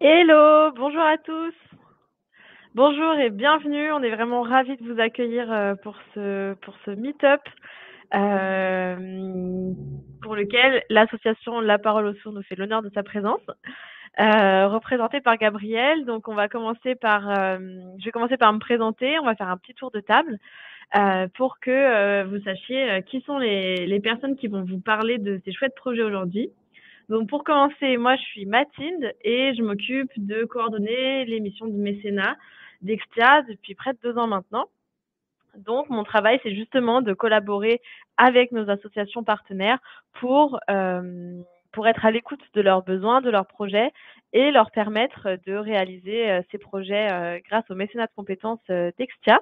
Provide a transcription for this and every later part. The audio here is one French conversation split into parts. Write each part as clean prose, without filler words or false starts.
Hello, bonjour à tous. Bonjour et bienvenue. On est vraiment ravis de vous accueillir pour ce meet-up pour lequel l'association La Parole aux Sourds nous fait l'honneur de sa présence, représentée par Gabrielle. Donc je vais commencer par me présenter. On va faire un petit tour de table pour que vous sachiez qui sont les personnes qui vont vous parler de ces chouettes projets aujourd'hui. Donc pour commencer, moi je suis Mathilde et je m'occupe de coordonner les missions de mécénat d'Extia depuis près de 2 ans maintenant. Donc mon travail, c'est justement de collaborer avec nos associations partenaires pour être à l'écoute de leurs besoins, de leurs projets et leur permettre de réaliser ces projets grâce au mécénat de compétences d'Extia.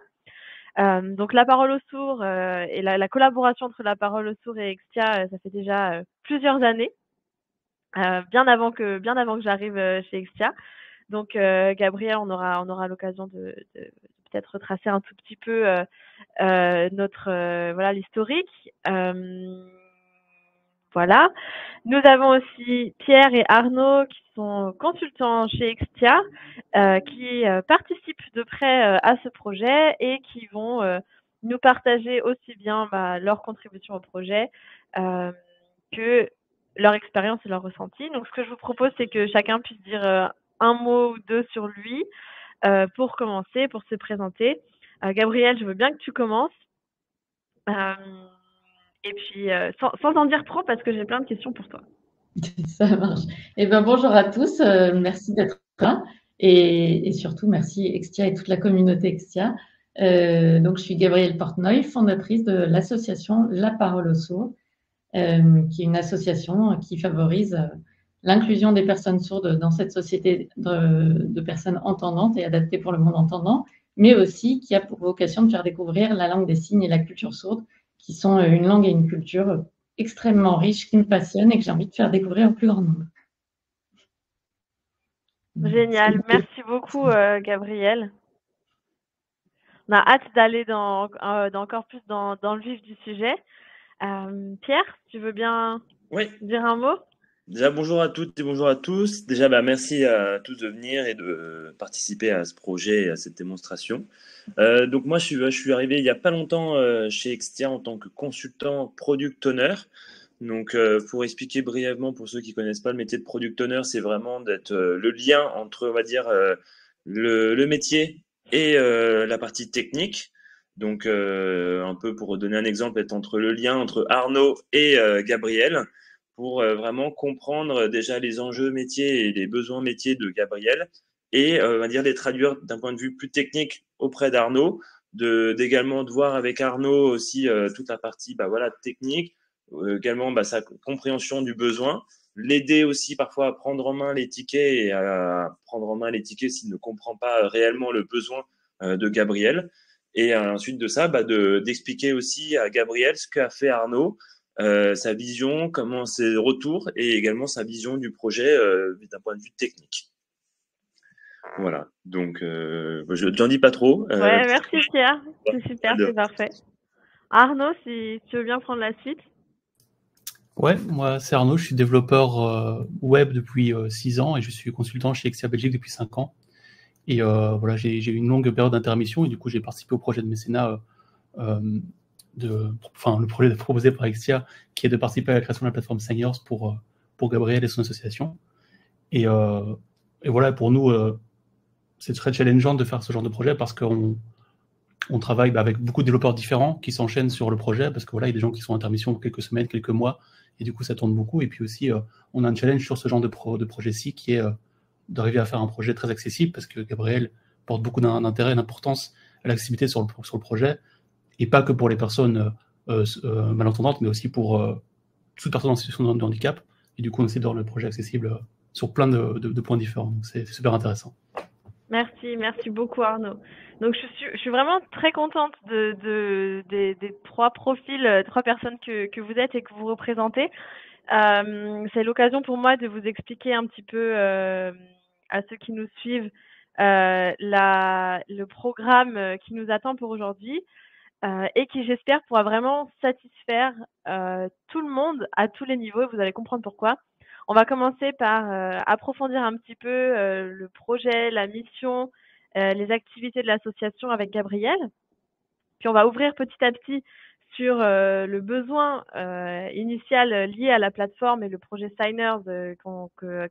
Donc la parole aux sourds et la collaboration entre la parole aux sourds et Extia, ça fait déjà plusieurs années. Bien avant que j'arrive chez Extia. Donc, Gabriel, on aura l'occasion de peut-être retracer un tout petit peu notre voilà l'historique. Voilà. Nous avons aussi Pierre et Arnaud qui sont consultants chez Extia, qui participent de près à ce projet et qui vont nous partager aussi bien leur contribution au projet que leur expérience et leur ressenti. Donc, ce que je vous propose, c'est que chacun puisse dire un mot ou deux sur lui pour commencer, pour se présenter. Gabriel, je veux bien que tu commences. Euh, et puis, sans en dire trop, parce que j'ai plein de questions pour toi. Ça marche. Eh ben, bonjour à tous, merci d'être là et surtout merci Extia et toute la communauté Extia. Donc, je suis Gabrielle Portnoy, fondatrice de l'association La Parole aux Sourds, qui est une association qui favorise l'inclusion des personnes sourdes dans cette société de personnes entendantes et adaptées pour le monde entendant, mais aussi qui a pour vocation de faire découvrir la langue des signes et la culture sourde, qui sont une langue et une culture extrêmement riches, qui me passionnent et que j'ai envie de faire découvrir au plus grand nombre. Génial. Merci beaucoup, Gabriel. On a hâte d'aller encore plus dans le vif du sujet. Pierre, tu veux bien Oui, dire un mot? déjà bonjour à toutes et bonjour à tous. Déjà, merci à tous de venir et de participer à ce projet et à cette démonstration. Donc moi, je suis arrivé il n'y a pas longtemps chez Extia en tant que consultant product owner. Donc pour expliquer brièvement pour ceux qui connaissent pas le métier de product owner, c'est vraiment d'être le lien entre, on va dire, le métier et la partie technique. Donc un peu pour donner un exemple, être entre le lien entre Arnaud et Gabriel pour vraiment comprendre déjà les enjeux métiers et les besoins métiers de Gabriel et on va dire les traduire d'un point de vue plus technique auprès d'Arnaud, d'également de voir avec Arnaud aussi toute la partie voilà technique, également sa compréhension du besoin, l'aider aussi parfois à prendre en main les tickets et à prendre en main les tickets s'il ne comprend pas réellement le besoin de Gabriel. Et ensuite de ça, d'expliquer aussi à Gabriel ce qu'a fait Arnaud, sa vision, comment ses retours et également sa vision du projet d'un point de vue technique. Voilà, donc je n'en dis pas trop. Ouais, merci Pierre. C'est super, c'est parfait. Arnaud, si tu veux bien prendre la suite. Ouais, moi c'est Arnaud, je suis développeur web depuis 6 ans et je suis consultant chez Exia Belgique depuis 5 ans. Et voilà, j'ai eu une longue période d'intermission et du coup j'ai participé au projet de mécénat, le projet proposé par Exia, qui est de participer à la création de la plateforme Seniors pour Gabriel et son association. Et voilà, pour nous, c'est très challengeant de faire ce genre de projet parce qu'on travaille avec beaucoup de développeurs différents qui s'enchaînent sur le projet, parce que voilà, il y a des gens qui sont en intermission quelques semaines, quelques mois, et du coup ça tourne beaucoup. Et puis aussi, on a un challenge sur ce genre de projet-ci qui est d'arriver à faire un projet très accessible, parce que Gabriel porte beaucoup d'intérêt et d'importance à l'accessibilité sur le projet, et pas que pour les personnes malentendantes, mais aussi pour toute personne en situation de handicap. Et du coup, on essaie de rendre le projet accessible sur plein de points différents. Donc c'est super intéressant. Merci beaucoup Arnaud. Donc je suis vraiment très contente des trois profils, trois personnes que vous êtes et que vous représentez. C'est l'occasion pour moi de vous expliquer un petit peu à ceux qui nous suivent le programme qui nous attend pour aujourd'hui et qui, j'espère, pourra vraiment satisfaire tout le monde à tous les niveaux. Vous allez comprendre pourquoi. On va commencer par approfondir un petit peu le projet, la mission, les activités de l'association avec Gabriel. Puis on va ouvrir petit à petit sur le besoin initial lié à la plateforme et le projet Signers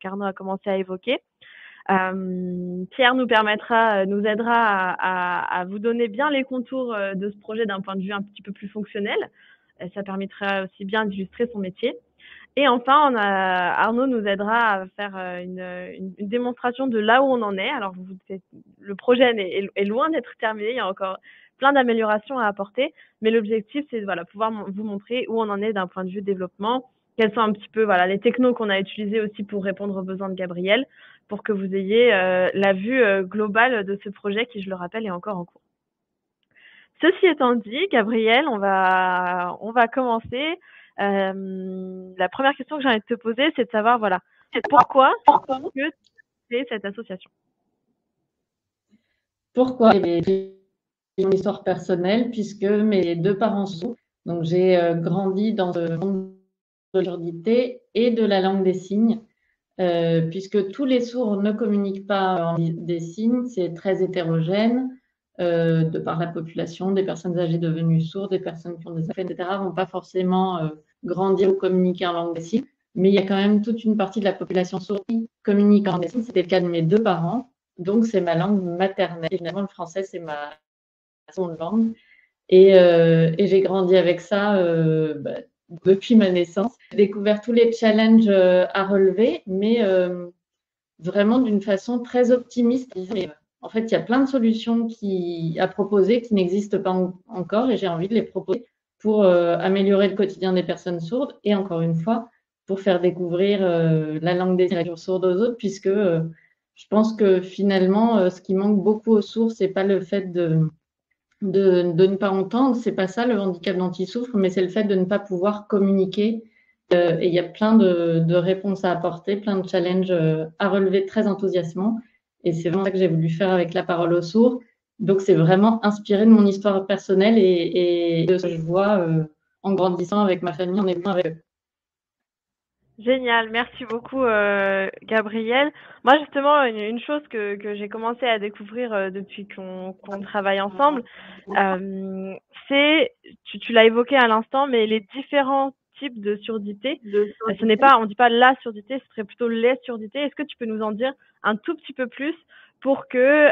qu'Arnaud a commencé à évoquer. Pierre nous aidera à vous donner bien les contours de ce projet d'un point de vue un petit peu plus fonctionnel. Ça permettra aussi bien d'illustrer son métier. Et enfin, Arnaud nous aidera à faire une démonstration de là où on en est. Alors, le projet est loin d'être terminé. Il y a encore plein d'améliorations à apporter. Mais l'objectif, c'est pouvoir vous montrer où on en est d'un point de vue développement. Quels sont un petit peu les technos qu'on a utilisés aussi pour répondre aux besoins de Gabriel, pour que vous ayez la vue globale de ce projet qui, je le rappelle, est encore en cours. Ceci étant dit, Gabriel, on va commencer. La première question que j'ai envie de te poser, c'est de savoir, pourquoi tu fais cette association? Pourquoi? C'est une histoire personnelle, puisque mes 2 parents sont sourds. Donc, j'ai grandi dans le monde de la surdité et de la langue des signes, puisque tous les sourds ne communiquent pas en des signes, c'est très hétérogène. De par la population, des personnes âgées devenues sourdes, des personnes qui ont des affects, etc., vont pas forcément grandir ou communiquer en langue des signes. Mais il y a quand même toute une partie de la population sourde qui communique en langue des signes. C'était le cas de mes 2 parents. Donc, c'est ma langue maternelle. Évidemment, le français, c'est ma seconde langue. Et j'ai grandi avec ça depuis ma naissance. J'ai découvert tous les challenges à relever, mais vraiment d'une façon très optimiste. En fait, il y a plein de solutions à proposer qui n'existent pas encore et j'ai envie de les proposer pour améliorer le quotidien des personnes sourdes et encore une fois, pour faire découvrir la langue des signes sourdes aux autres, puisque je pense que finalement, ce qui manque beaucoup aux sourds, c'est pas le fait de ne pas entendre, c'est pas ça le handicap dont ils souffrent, mais c'est le fait de ne pas pouvoir communiquer. Et il y a plein de réponses à apporter, plein de challenges à relever très enthousiasmants. Et c'est vraiment ça que j'ai voulu faire avec la parole aux sourds. Donc, c'est vraiment inspiré de mon histoire personnelle et de ce que je vois en grandissant avec ma famille, en évoluant avec eux. Génial, merci beaucoup Gabriel. Moi justement, une chose que j'ai commencé à découvrir depuis qu'on travaille ensemble, c'est, tu l'as évoqué à l'instant, mais les différents types de surdité. Ce n'est pas, on dit pas la surdité, ce serait plutôt les surdités. Est-ce que tu peux nous en dire un tout petit peu plus pour que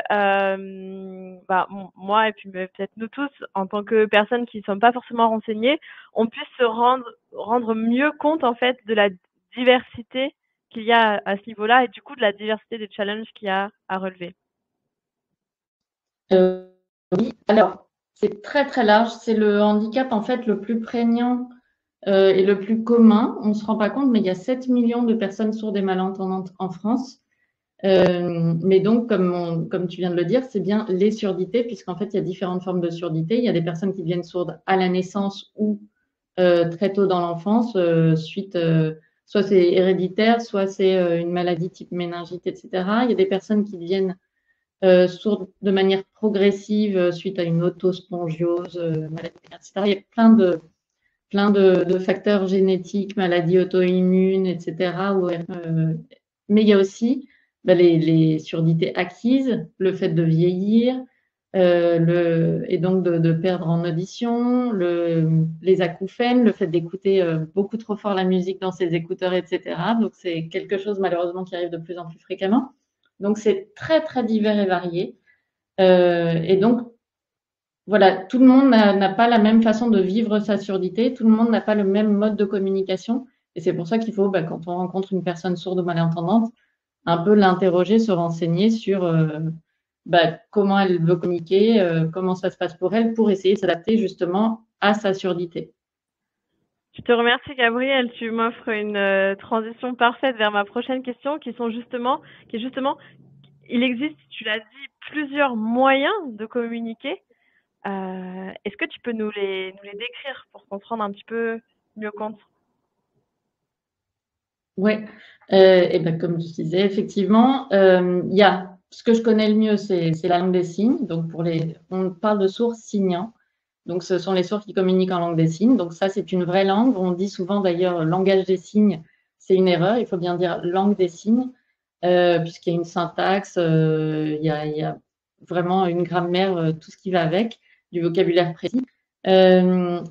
moi et puis peut-être nous tous, en tant que personnes qui ne sommes pas forcément renseignées, on puisse se rendre mieux compte en fait de la diversité qu'il y a à ce niveau-là et du coup de la diversité des challenges qu'il y a à relever. Oui, alors c'est très très large. C'est le handicap en fait le plus prégnant et le plus commun. On ne se rend pas compte, mais il y a 7 millions de personnes sourdes et malentendantes en France. Mais donc, comme tu viens de le dire, c'est bien les surdités, puisqu'en fait, il y a différentes formes de surdité. Il y a des personnes qui deviennent sourdes à la naissance ou très tôt dans l'enfance, soit c'est héréditaire, soit c'est une maladie type méningite, etc. Il y a des personnes qui deviennent sourdes de manière progressive suite à une autospongiose, maladie, etc. Il y a plein de facteurs génétiques, maladies auto-immunes, etc. Mais il y a aussi les surdités acquises, le fait de vieillir, et donc de perdre en audition, les acouphènes, le fait d'écouter beaucoup trop fort la musique dans ses écouteurs, etc. Donc, c'est quelque chose malheureusement qui arrive de plus en plus fréquemment. Donc, c'est très, très divers et varié. Et donc, voilà, tout le monde n'a pas la même façon de vivre sa surdité, tout le monde n'a pas le même mode de communication. Et c'est pour ça qu'il faut, quand on rencontre une personne sourde ou malentendante, un peu l'interroger, se renseigner sur comment elle veut communiquer, comment ça se passe pour elle, pour essayer de s'adapter justement à sa surdité. Je te remercie Gabriel, tu m'offres une transition parfaite vers ma prochaine question qui est justement, il existe, tu l'as dit, plusieurs moyens de communiquer. Est-ce que tu peux nous les décrire pour qu'on se rende un petit peu mieux compte? Oui, comme je disais, effectivement, il y a ce que je connais le mieux, c'est la langue des signes. Donc, on parle de sourds signants. Donc, ce sont les sourds qui communiquent en langue des signes. Donc, ça, c'est une vraie langue. On dit souvent d'ailleurs langage des signes. c'est une erreur. Il faut bien dire langue des signes, puisqu'il y a une syntaxe, il y a vraiment une grammaire, tout ce qui va avec, du vocabulaire précis. Ça,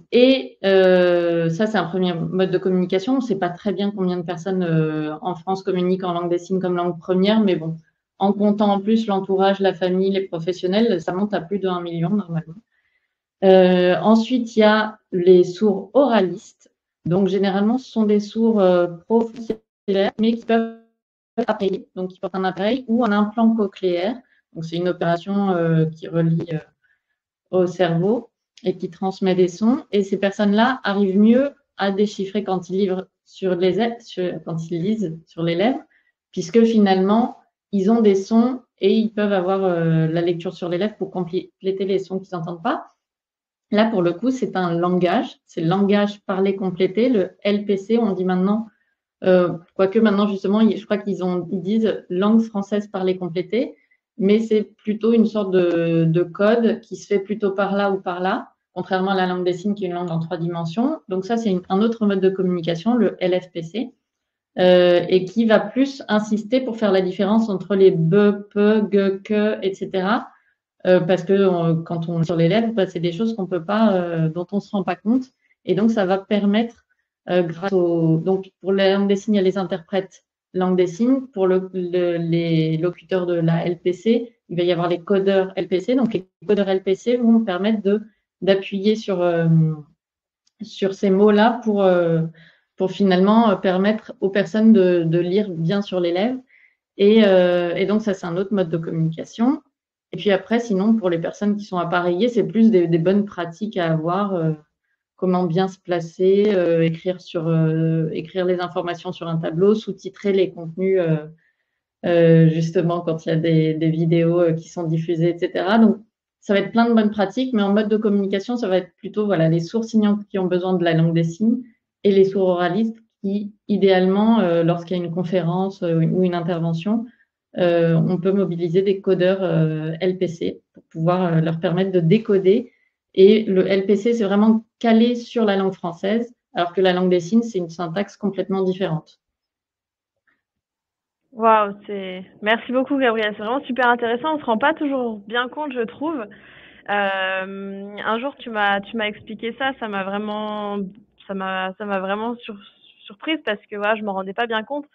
c'est un premier mode de communication. On ne sait pas très bien combien de personnes en France communiquent en langue des signes comme langue première, mais bon, en comptant en plus l'entourage, la famille, les professionnels, ça monte à plus de 1 million normalement. Ensuite, il y a les sourds oralistes. Donc, généralement, ce sont des sourds profondillaires, mais qui peuvent être appareillés. Donc, qui portent un appareil ou un implant cochléaire. Donc, c'est une opération qui relie au cerveau et qui transmet des sons. Et ces personnes-là arrivent mieux à déchiffrer quand ils lisent sur les lèvres, puisque finalement, ils ont des sons et ils peuvent avoir la lecture sur les lèvres pour compléter les sons qu'ils n'entendent pas. Là, pour le coup, c'est un langage, c'est le langage parlé complété, le LPC, on dit maintenant, quoique maintenant, justement, je crois qu'ils disent langue française parlée complétée, mais c'est plutôt une sorte de code qui se fait plutôt par là ou par là, contrairement à la langue des signes qui est une langue en 3 dimensions. Donc ça, c'est un autre mode de communication, le LFPC, et qui va plus insister pour faire la différence entre les be, pe, ge, que, etc., parce que quand on est sur les lèvres, c'est des choses qu'on peut pas, dont on ne se rend pas compte. Et donc, ça va permettre, grâce donc, pour la langue des signes, il y a les interprètes langue des signes. Pour les locuteurs de la LPC, il va y avoir les codeurs LPC. Donc, les codeurs LPC vont permettre d'appuyer sur ces mots-là pour finalement permettre aux personnes de lire bien sur les lèvres. Et donc, ça, c'est un autre mode de communication. Et puis après, sinon, pour les personnes qui sont appareillées, c'est plus des bonnes pratiques à avoir, comment bien se placer, écrire les informations sur un tableau, sous-titrer les contenus, justement quand il y a des vidéos qui sont diffusées, etc. Donc, ça va être plein de bonnes pratiques, mais en mode de communication, ça va être plutôt voilà, les sourds signants qui ont besoin de la langue des signes et les sourds oralistes qui, idéalement, lorsqu'il y a une conférence ou une intervention, on peut mobiliser des codeurs LPC pour pouvoir leur permettre de décoder. Et le LPC, c'est vraiment calé sur la langue française, alors que la langue des signes, c'est une syntaxe complètement différente. Waouh, merci beaucoup Gabrielle, c'est vraiment super intéressant. On se rend pas toujours bien compte, je trouve. Un jour, tu m'as expliqué ça, ça m'a vraiment surprise parce que voilà, je m'en rendais pas bien compte.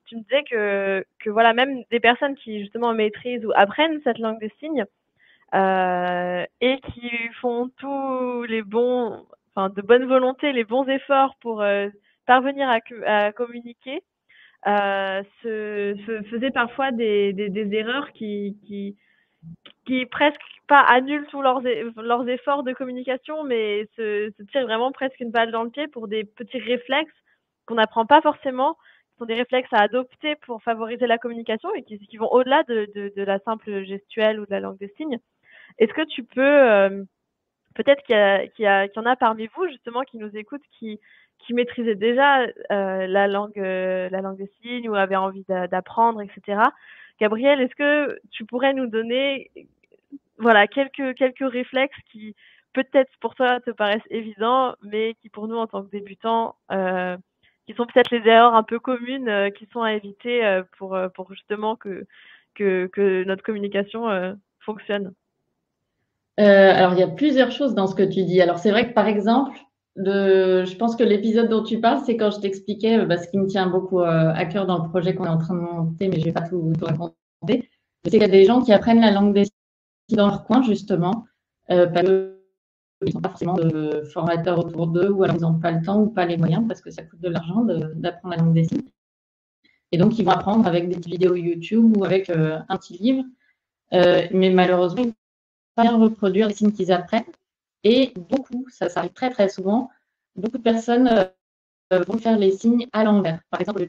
Tu me disais que voilà, même des personnes qui justement maîtrisent ou apprennent cette langue des signes et qui font tous les bons, enfin de bonne volonté, les bons efforts pour parvenir à communiquer, faisaient parfois des erreurs qui presque pas annulent tous leurs efforts de communication, mais se tirent vraiment presque une balle dans le pied pour des petits réflexes qu'on n'apprend pas forcément, qui sont des réflexes à adopter pour favoriser la communication et qui vont au-delà de la simple gestuelle ou de la langue des signes. Est-ce que tu peux, peut-être qu'il y en a parmi vous justement qui nous écoutent, qui maîtrisaient déjà la langue des signes ou avaient envie d'apprendre, etc. Gabrielle, est-ce que tu pourrais nous donner voilà, quelques réflexes qui peut-être pour toi te paraissent évidents, mais qui pour nous en tant que débutants, qui sont peut-être les erreurs un peu communes qui sont à éviter pour justement que notre communication fonctionne. Alors, il y a plusieurs choses dans ce que tu dis. Alors, c'est vrai que par exemple, je pense que l'épisode dont tu parles, c'est quand je t'expliquais ce qui me tient beaucoup à cœur dans le projet qu'on est en train de monter, mais je vais pas tout raconter. C'est qu'il y a des gens qui apprennent la langue des signes dans leur coin, justement, parce qu'ils n'ont pas forcément de formateurs autour d'eux, ou alors ils n'ont pas le temps ou pas les moyens, parce que ça coûte de l'argent d'apprendre la langue des signes. Et donc, ils vont apprendre avec des petites vidéos YouTube ou avec un petit livre. Mais malheureusement, ils ne peuvent pas reproduire les signes qu'ils apprennent. Et beaucoup, ça arrive très très souvent, beaucoup de personnes vont faire les signes à l'envers. Par exemple,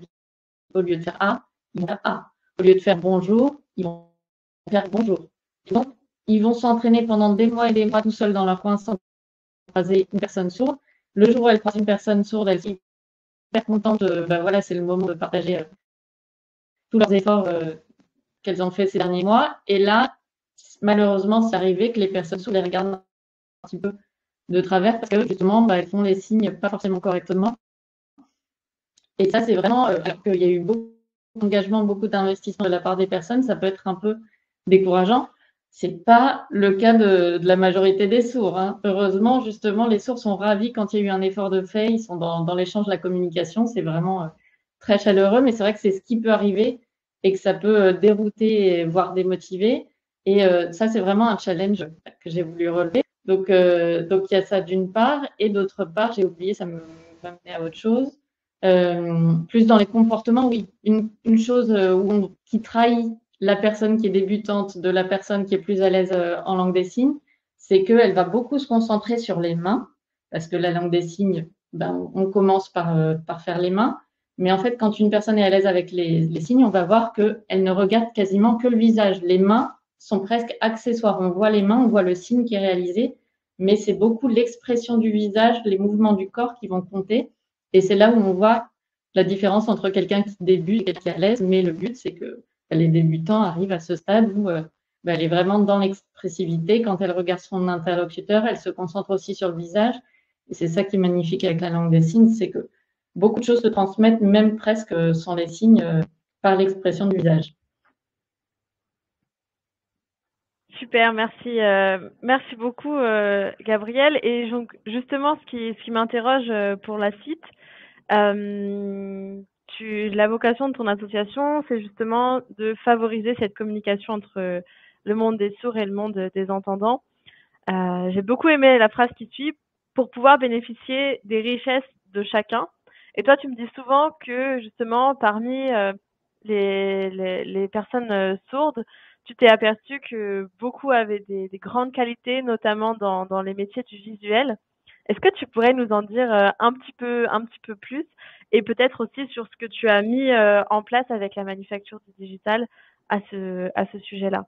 au lieu de faire A, ils vont faire A. Au lieu de faire bonjour, ils vont faire bonjour. Et donc, ils vont s'entraîner pendant des mois et des mois tout seuls dans leur coin sans croiser une personne sourde. Le jour où elles croisent une personne sourde, elles sont hyper contentes. Voilà, c'est le moment de partager tous leurs efforts qu'elles ont fait ces derniers mois. Et là, malheureusement, c'est arrivé que les personnes sourdes les regardent un petit peu de travers parce que justement, elles font les signes pas forcément correctement. Et ça, c'est vraiment, alors qu'il y a eu beaucoup d'engagement, beaucoup d'investissement de la part des personnes, ça peut être un peu décourageant. C'est pas le cas de la majorité des sourds, hein. Heureusement, justement, les sourds sont ravis quand il y a eu un effort de fait. Ils sont dans l'échange, la communication. C'est vraiment très chaleureux, mais c'est vrai que c'est ce qui peut arriver et que ça peut dérouter, voire démotiver. Et ça, c'est vraiment un challenge que j'ai voulu relever. Donc, il y a ça d'une part. Et d'autre part, j'ai oublié, ça me va mener à autre chose. Plus dans les comportements, oui. Une chose qui trahit la personne qui est débutante de la personne qui est plus à l'aise en langue des signes, c'est qu'elle va beaucoup se concentrer sur les mains, parce que la langue des signes, ben, on commence par faire les mains. Mais en fait, quand une personne est à l'aise avec les signes, on va voir qu'elle ne regarde quasiment que le visage. Les mains sont presque accessoires. On voit les mains, on voit le signe qui est réalisé, mais c'est beaucoup l'expression du visage, les mouvements du corps qui vont compter. Et c'est là où on voit la différence entre quelqu'un qui débute et quelqu'un qui est à l'aise. Mais le but, c'est que les débutants arrivent à ce stade où elle est vraiment dans l'expressivité. Quand elle regarde son interlocuteur, elle se concentre aussi sur le visage. Et c'est ça qui est magnifique avec la langue des signes, c'est que beaucoup de choses se transmettent, même presque sans les signes, par l'expression du visage. Super, merci, merci beaucoup Gabriel. Et donc, justement, ce qui m'interroge pour la suite, la vocation de ton association, c'est justement de favoriser cette communication entre le monde des sourds et le monde des entendants. J'ai beaucoup aimé la phrase qui suit, pour pouvoir bénéficier des richesses de chacun. Et toi, tu me dis souvent que justement, parmi les personnes sourdes, tu t'es aperçu que beaucoup avaient des grandes qualités, notamment dans les métiers du visuel. Est-ce que tu pourrais nous en dire un petit peu plus, et peut-être aussi sur ce que tu as mis en place avec la manufacture du digital à ce sujet-là?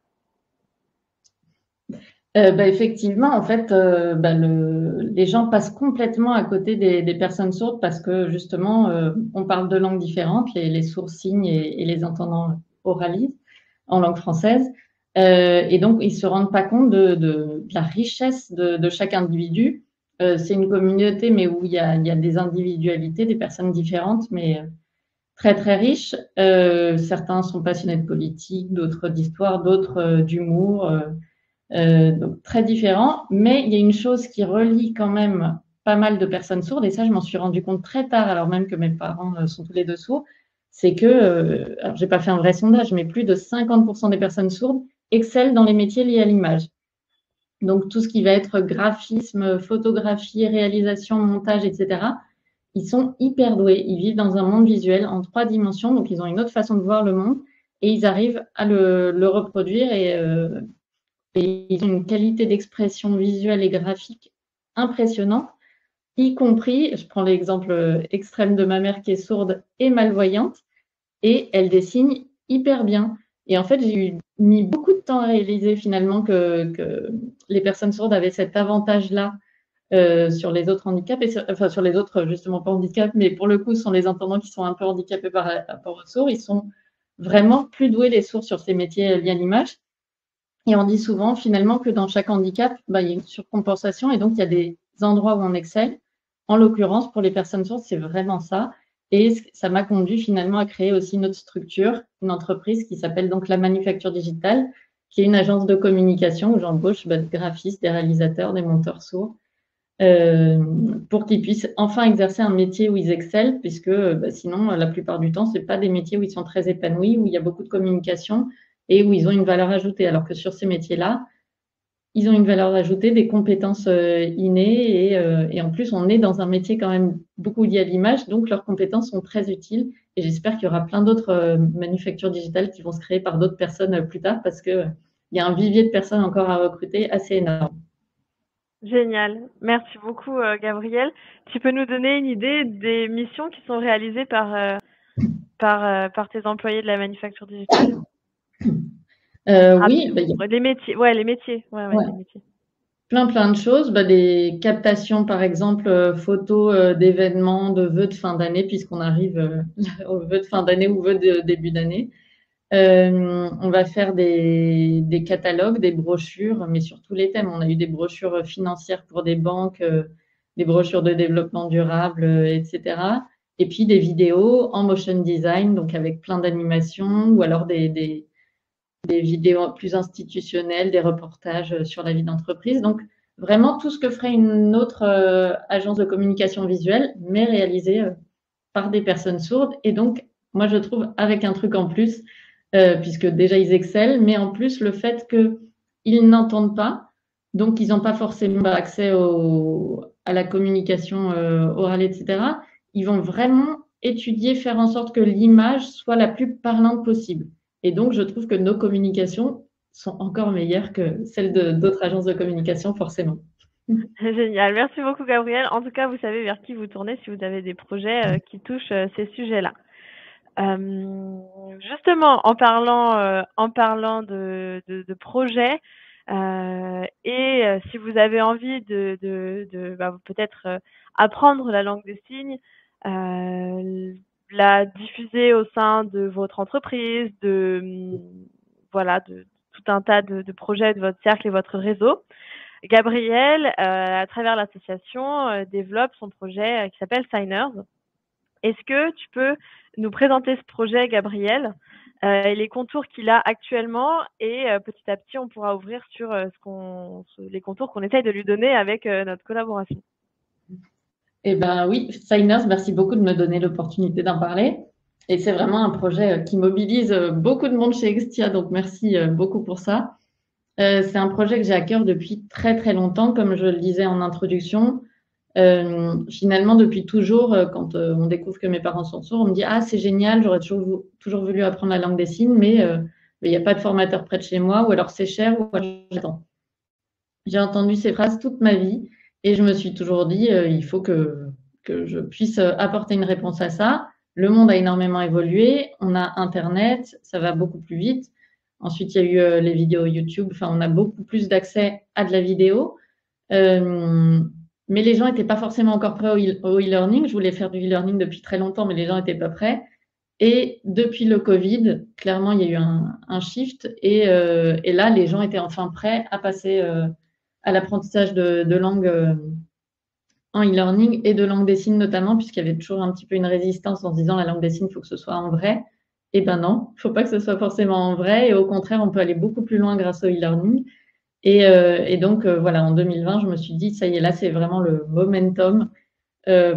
Effectivement, en fait, les gens passent complètement à côté des personnes sourdes parce que justement, on parle deux langues différentes, les sourds signes et les entendants oralisent en langue française. Et donc, ils se rendent pas compte de la richesse de chaque individu. C'est une communauté, mais où il y a des individualités, des personnes différentes, mais très, très riches. Certains sont passionnés de politique, d'autres d'histoire, d'autres d'humour. Donc très différent, mais il y a une chose qui relie quand même pas mal de personnes sourdes, et ça je m'en suis rendu compte très tard, alors même que mes parents sont tous les deux sourds, c'est que, alors j'ai pas fait un vrai sondage, mais plus de 50% des personnes sourdes excellent dans les métiers liés à l'image. Donc tout ce qui va être graphisme, photographie, réalisation, montage, etc., ils sont hyper doués, ils vivent dans un monde visuel en 3 dimensions, donc ils ont une autre façon de voir le monde, et ils arrivent à le reproduire et ils ont une qualité d'expression visuelle et graphique impressionnante, y compris, je prends l'exemple extrême de ma mère qui est sourde et malvoyante, et elle dessine hyper bien. Et en fait, j'ai mis beaucoup de temps à réaliser finalement que les personnes sourdes avaient cet avantage-là sur les autres handicaps, enfin sur les autres, justement pas handicaps, mais pour le coup, ce sont les entendants qui sont un peu handicapés par rapport aux sourds. Ils sont vraiment plus doués, les sourds, sur ces métiers liés à l'image. Et on dit souvent finalement que dans chaque handicap, il y a une surcompensation et donc il y a des endroits où on excelle. En l'occurrence, pour les personnes sourdes, c'est vraiment ça. Et ça m'a conduit finalement à créer aussi une autre structure, une entreprise qui s'appelle donc La Manufacture Digitale, qui est une agence de communication où j'embauche des graphistes, des réalisateurs, des monteurs sourds, pour qu'ils puissent enfin exercer un métier où ils excellent, puisque sinon, la plupart du temps, ce n'est pas des métiers où ils sont très épanouis, où il y a beaucoup de communication, et où ils ont une valeur ajoutée. Alors que sur ces métiers-là, ils ont une valeur ajoutée, des compétences innées, et en plus, on est dans un métier quand même beaucoup lié à l'image, donc leurs compétences sont très utiles. Et j'espère qu'il y aura plein d'autres manufactures digitales qui vont se créer par d'autres personnes plus tard, parce qu'il y a un vivier de personnes encore à recruter assez énorme. Génial. Merci beaucoup, Gabriel. Tu peux nous donner une idée des missions qui sont réalisées par tes employés de la manufacture digitale? Oui, les métiers. Ouais, les métiers. Ouais. Les métiers. Plein de choses. Des captations, par exemple, photos d'événements, de vœux de fin d'année, puisqu'on arrive aux vœux de fin d'année ou vœux de début d'année. On va faire des catalogues, des brochures, mais sur tous les thèmes. On a eu des brochures financières pour des banques, des brochures de développement durable, etc. Et puis des vidéos en motion design, donc avec plein d'animations, ou alors des vidéos plus institutionnelles, des reportages sur la vie d'entreprise. Donc, vraiment tout ce que ferait une autre agence de communication visuelle, mais réalisé par des personnes sourdes. Et donc, moi, je trouve avec un truc en plus, puisque déjà ils excellent, mais en plus le fait qu'ils n'entendent pas, donc ils n'ont pas forcément accès à la communication orale, etc. Ils vont vraiment étudier, faire en sorte que l'image soit la plus parlante possible. Et donc, je trouve que nos communications sont encore meilleures que celles d'autres agences de communication, forcément. Génial. Merci beaucoup, Gabriel. En tout cas, vous savez vers qui vous tournez si vous avez des projets qui touchent ces sujets-là. Justement, en parlant de projets, et si vous avez envie de peut-être apprendre la langue des signes, la diffuser au sein de votre entreprise, voilà, de tout un tas de projets de votre cercle et votre réseau. Gabriel, à travers l'association, développe son projet qui s'appelle Signers. Est-ce que tu peux nous présenter ce projet, Gabriel, et les contours qu'il a actuellement, et petit à petit, on pourra ouvrir sur les contours qu'on essaye de lui donner avec notre collaboration. Eh bien oui, Signers, merci beaucoup de me donner l'opportunité d'en parler. Et c'est vraiment un projet qui mobilise beaucoup de monde chez Extia, donc merci beaucoup pour ça. C'est un projet que j'ai à cœur depuis très très longtemps, comme je le disais en introduction. Finalement, depuis toujours, quand on découvre que mes parents sont sourds, on me dit « Ah, c'est génial, j'aurais toujours voulu apprendre la langue des signes, mais il n'y a pas de formateur près de chez moi, ou alors c'est cher, ou alors j'attends. » J'ai entendu ces phrases toute ma vie et je me suis toujours dit il faut que je puisse apporter une réponse à ça. Le monde a énormément évolué, on a Internet, ça va beaucoup plus vite. Ensuite, il y a eu les vidéos YouTube, enfin, on a beaucoup plus d'accès à de la vidéo. Mais les gens n'étaient pas forcément encore prêts au e-learning. Je voulais faire du e-learning depuis très longtemps, mais les gens n'étaient pas prêts. Et depuis le Covid, clairement, il y a eu un shift. Et là, les gens étaient enfin prêts à passer à l'apprentissage de langue en e-learning et de langue des signes notamment, puisqu'il y avait toujours un petit peu une résistance en se disant la langue des signes, il faut que ce soit en vrai. Eh ben non, il ne faut pas que ce soit forcément en vrai. Et au contraire, on peut aller beaucoup plus loin grâce au e-learning. Et donc, voilà, en 2020, je me suis dit, ça y est, là, c'est vraiment le momentum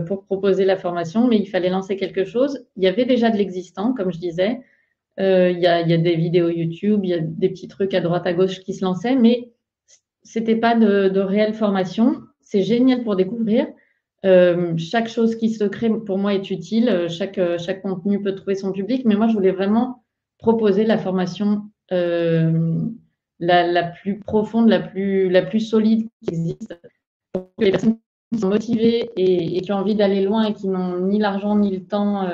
pour proposer la formation, mais il fallait lancer quelque chose. Il y avait déjà de l'existant, comme je disais. Il y a des vidéos YouTube, il y a des petits trucs à droite, à gauche qui se lançaient, mais c'était pas de réelle formation. C'est génial pour découvrir. Chaque chose qui se crée, pour moi, est utile. Chaque contenu peut trouver son public, mais moi, je voulais vraiment proposer la formation la plus profonde, la plus solide qui existe, pour que les personnes qui sont motivées et qui ont envie d'aller loin et qui n'ont ni l'argent, ni le temps,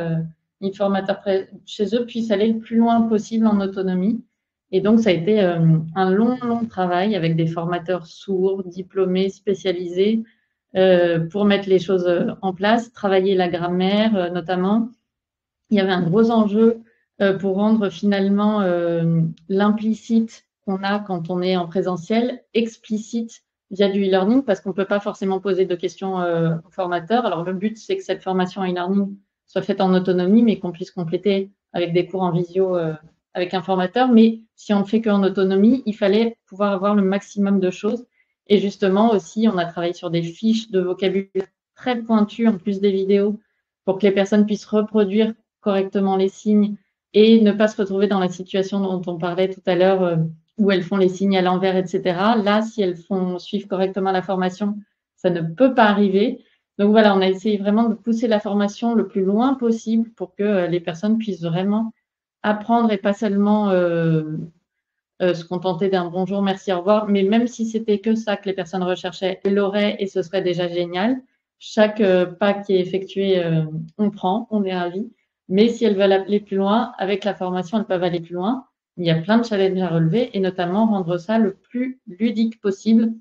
ni le formateur près chez eux, puissent aller le plus loin possible en autonomie. Et donc, ça a été un long travail avec des formateurs sourds, diplômés, spécialisés, pour mettre les choses en place, travailler la grammaire notamment. Il y avait un gros enjeu pour rendre finalement l'implicite qu'on a quand on est en présentiel explicite via du e-learning, parce qu'on ne peut pas forcément poser de questions au formateur. Alors, le but, c'est que cette formation e-learning soit faite en autonomie, mais qu'on puisse compléter avec des cours en visio avec un formateur. Mais si on ne fait qu'en autonomie, il fallait pouvoir avoir le maximum de choses. Et justement, aussi, on a travaillé sur des fiches de vocabulaire très pointues, en plus des vidéos, pour que les personnes puissent reproduire correctement les signes et ne pas se retrouver dans la situation dont on parlait tout à l'heure, où elles font les signes à l'envers, etc. Là, si elles suivent correctement la formation, ça ne peut pas arriver. Donc voilà, on a essayé vraiment de pousser la formation le plus loin possible pour que les personnes puissent vraiment apprendre et pas seulement se contenter d'un bonjour, merci, au revoir. Mais même si c'était que ça que les personnes recherchaient, elles l'auraient et ce serait déjà génial. Chaque pas qui est effectué, on prend, on est ravis. Mais si elles veulent aller plus loin, avec la formation, elles peuvent aller plus loin. Il y a plein de challenges à relever et notamment rendre ça le plus ludique possible.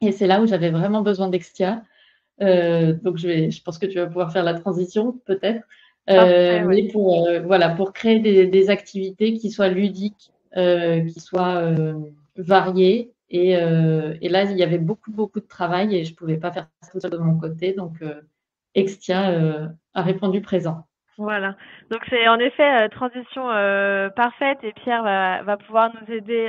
Et c'est là où j'avais vraiment besoin d'Extia. Donc, je pense que tu vas pouvoir faire la transition, peut-être. Mais pour créer des activités qui soient ludiques, qui soient variées. Et là, il y avait beaucoup de travail et je ne pouvais pas faire ça tout seul de mon côté. Donc, Extia a répondu présent. Voilà. Donc c'est en effet transition parfaite et Pierre va pouvoir nous aider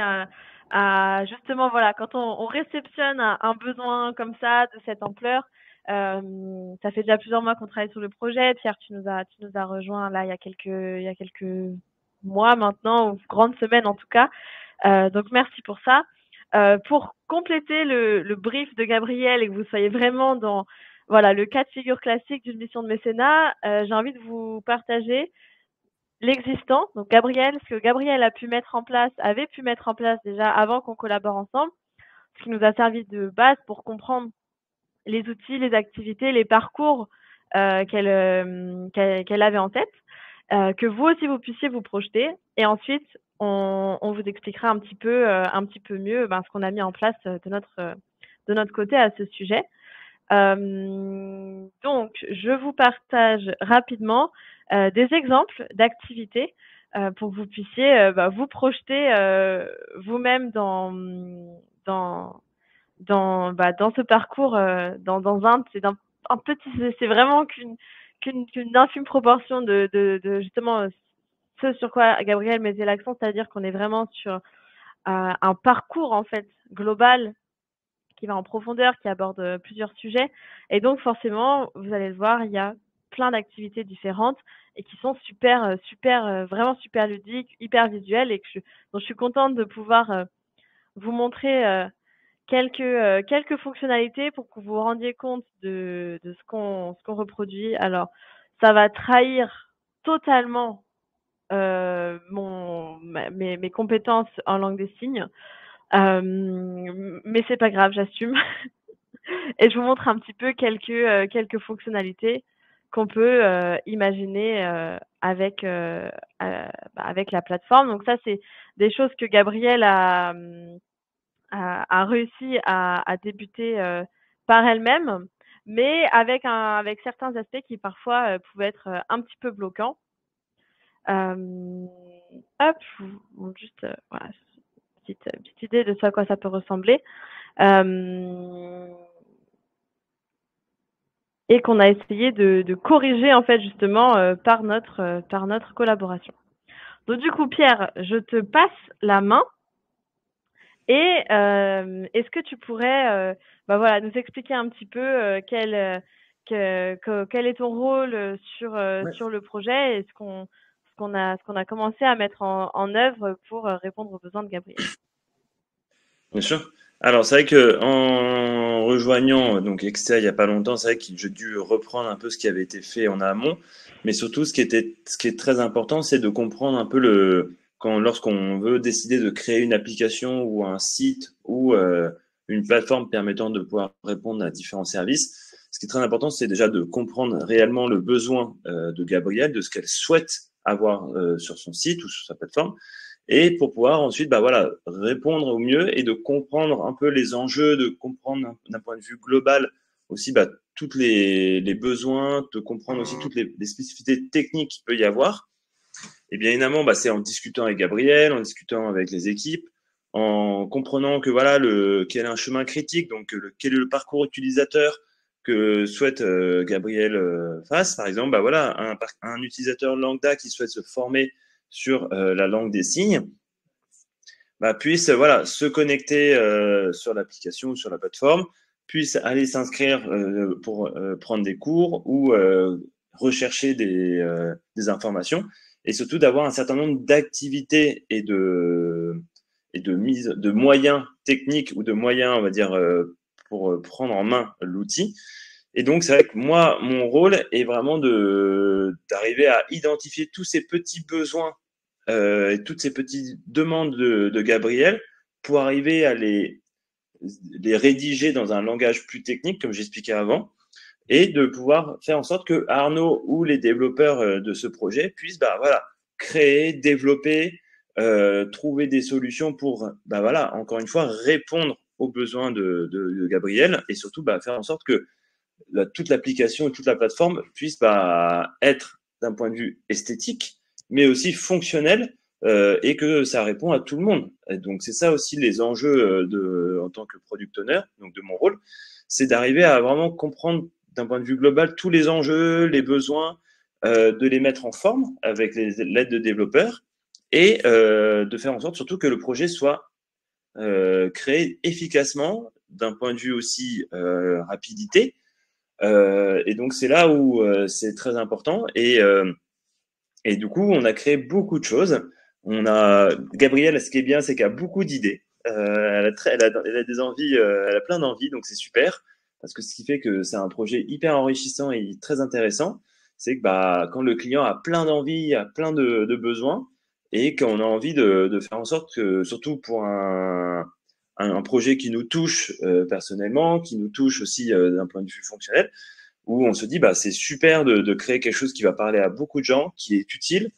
à justement voilà quand on réceptionne un besoin comme ça de cette ampleur. Ça fait déjà plusieurs mois qu'on travaille sur le projet. Pierre, tu nous as rejoint là il y a quelques mois maintenant ou grandes semaines en tout cas. Donc merci pour ça. Pour compléter le brief de Gabriel et que vous soyez vraiment dans voilà, le cas de figure classique d'une mission de mécénat, j'ai envie de vous partager l'existant. Donc Gabriel, ce que Gabriel a pu mettre en place, avait pu mettre en place déjà avant qu'on collabore ensemble, ce qui nous a servi de base pour comprendre les outils, les activités, les parcours qu'elle avait en tête, que vous aussi vous puissiez vous projeter. Et ensuite, on vous expliquera un petit peu mieux ce qu'on a mis en place de notre côté à ce sujet. Donc, je vous partage rapidement des exemples d'activités pour que vous puissiez vous projeter vous-même dans ce parcours, c'est vraiment qu'une infime proportion de justement ce sur quoi Gabriel mettait l'accent, c'est-à-dire qu'on est vraiment sur un parcours en fait global qui va en profondeur, qui aborde plusieurs sujets. Et donc, forcément, vous allez le voir, il y a plein d'activités différentes et qui sont vraiment super ludiques, hyper visuelles et dont je suis contente de pouvoir vous montrer quelques fonctionnalités pour que vous vous rendiez compte de ce qu'on reproduit. Alors, ça va trahir totalement mes compétences en langue des signes. Mais c'est pas grave, j'assume. Et je vous montre un petit peu quelques fonctionnalités qu'on peut imaginer avec la plateforme. Donc ça, c'est des choses que Gabrielle a réussi à débuter par elle-même, mais avec certains aspects qui parfois pouvaient être un petit peu bloquants. Hop, je vous montre juste voilà, petite idée de ce à quoi ça peut ressembler. Et qu'on a essayé de corriger en fait justement par notre collaboration. Donc du coup, Pierre, je te passe la main et est-ce que tu pourrais voilà, nous expliquer un petit peu quel est ton rôle sur le projet et ce qu'on a commencé à mettre en œuvre pour répondre aux besoins de Gabriel. Bien sûr. Alors, c'est vrai que en rejoignant donc Extea il n'y a pas longtemps, c'est vrai que j'ai dû reprendre un peu ce qui avait été fait en amont, mais surtout ce qui est très important, c'est de comprendre un peu lorsqu'on veut décider de créer une application ou un site ou une plateforme permettant de pouvoir répondre à différents services. Ce qui est très important, c'est déjà de comprendre réellement le besoin de Gabrielle, de ce qu'elle souhaite avoir sur son site ou sur sa plateforme. Et pour pouvoir ensuite voilà, répondre au mieux et de comprendre un peu les enjeux, de comprendre d'un point de vue global aussi tous les besoins, de comprendre aussi toutes les spécificités techniques qu'il peut y avoir. Et bien évidemment, c'est en discutant avec Gabriel, en discutant avec les équipes, en comprenant que voilà quel est un chemin critique, donc quel est le parcours utilisateur que souhaite Gabriel fasse. Par exemple, voilà, un utilisateur lambda qui souhaite se former sur la langue des signes, puisse voilà, se connecter sur l'application ou sur la plateforme, puisse aller s'inscrire pour prendre des cours ou rechercher des informations, et surtout d'avoir un certain nombre d'activités et de mise de moyens techniques ou de moyens, on va dire, pour prendre en main l'outil. Et donc, c'est vrai que moi, mon rôle est vraiment d'arriver à identifier tous ces petits besoins et toutes ces petites demandes de Gabriel pour arriver à les rédiger dans un langage plus technique, comme j'expliquais avant, et de pouvoir faire en sorte que Arnaud ou les développeurs de ce projet puissent voilà, créer, développer, trouver des solutions pour voilà, encore une fois, répondre aux besoins de Gabriel, et surtout faire en sorte que toute l'application et toute la plateforme puisse être d'un point de vue esthétique, mais aussi fonctionnel, et que ça répond à tout le monde. Et donc, c'est ça aussi les enjeux en tant que product owner, donc de mon rôle, c'est d'arriver à vraiment comprendre d'un point de vue global tous les enjeux, les besoins, de les mettre en forme avec l'aide de développeurs et de faire en sorte surtout que le projet soit créé efficacement d'un point de vue aussi rapidité. Et donc, c'est là où c'est très important. Et du coup, on a créé beaucoup de choses. Gabrielle, ce qui est bien, c'est qu'elle a beaucoup d'idées. Elle a des envies, elle a plein d'envies, donc c'est super. Parce que ce qui fait que c'est un projet hyper enrichissant et très intéressant, c'est que bah, quand le client a plein d'envies, a plein de besoins, et qu'on a envie de faire en sorte que, surtout pour un projet qui nous touche personnellement, qui nous touche aussi d'un point de vue fonctionnel, où on se dit bah c'est super de créer quelque chose qui va parler à beaucoup de gens, qui est utile,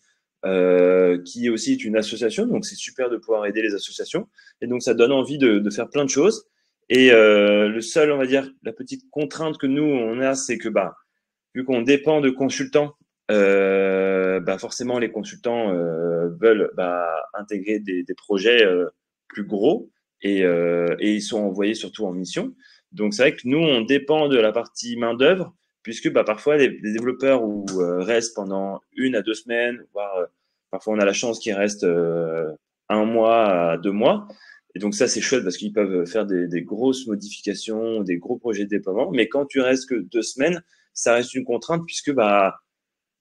qui est aussi une association, donc c'est super de pouvoir aider les associations, et donc ça donne envie de faire plein de choses. Et le seul, on va dire, la petite contrainte que nous on a, c'est que bah vu qu'on dépend de consultants, bah forcément les consultants veulent bah, intégrer des projets plus gros et ils sont envoyés surtout en mission. Donc c'est vrai que nous on dépend de la partie main d'œuvre puisque bah, parfois les développeurs restent pendant 1 à 2 semaines, voire parfois on a la chance qu'ils restent 1 mois à 2 mois. Et donc ça c'est chouette parce qu'ils peuvent faire des grosses modifications, des gros projets de déploiement. Mais quand tu restes que 2 semaines, ça reste une contrainte puisque bah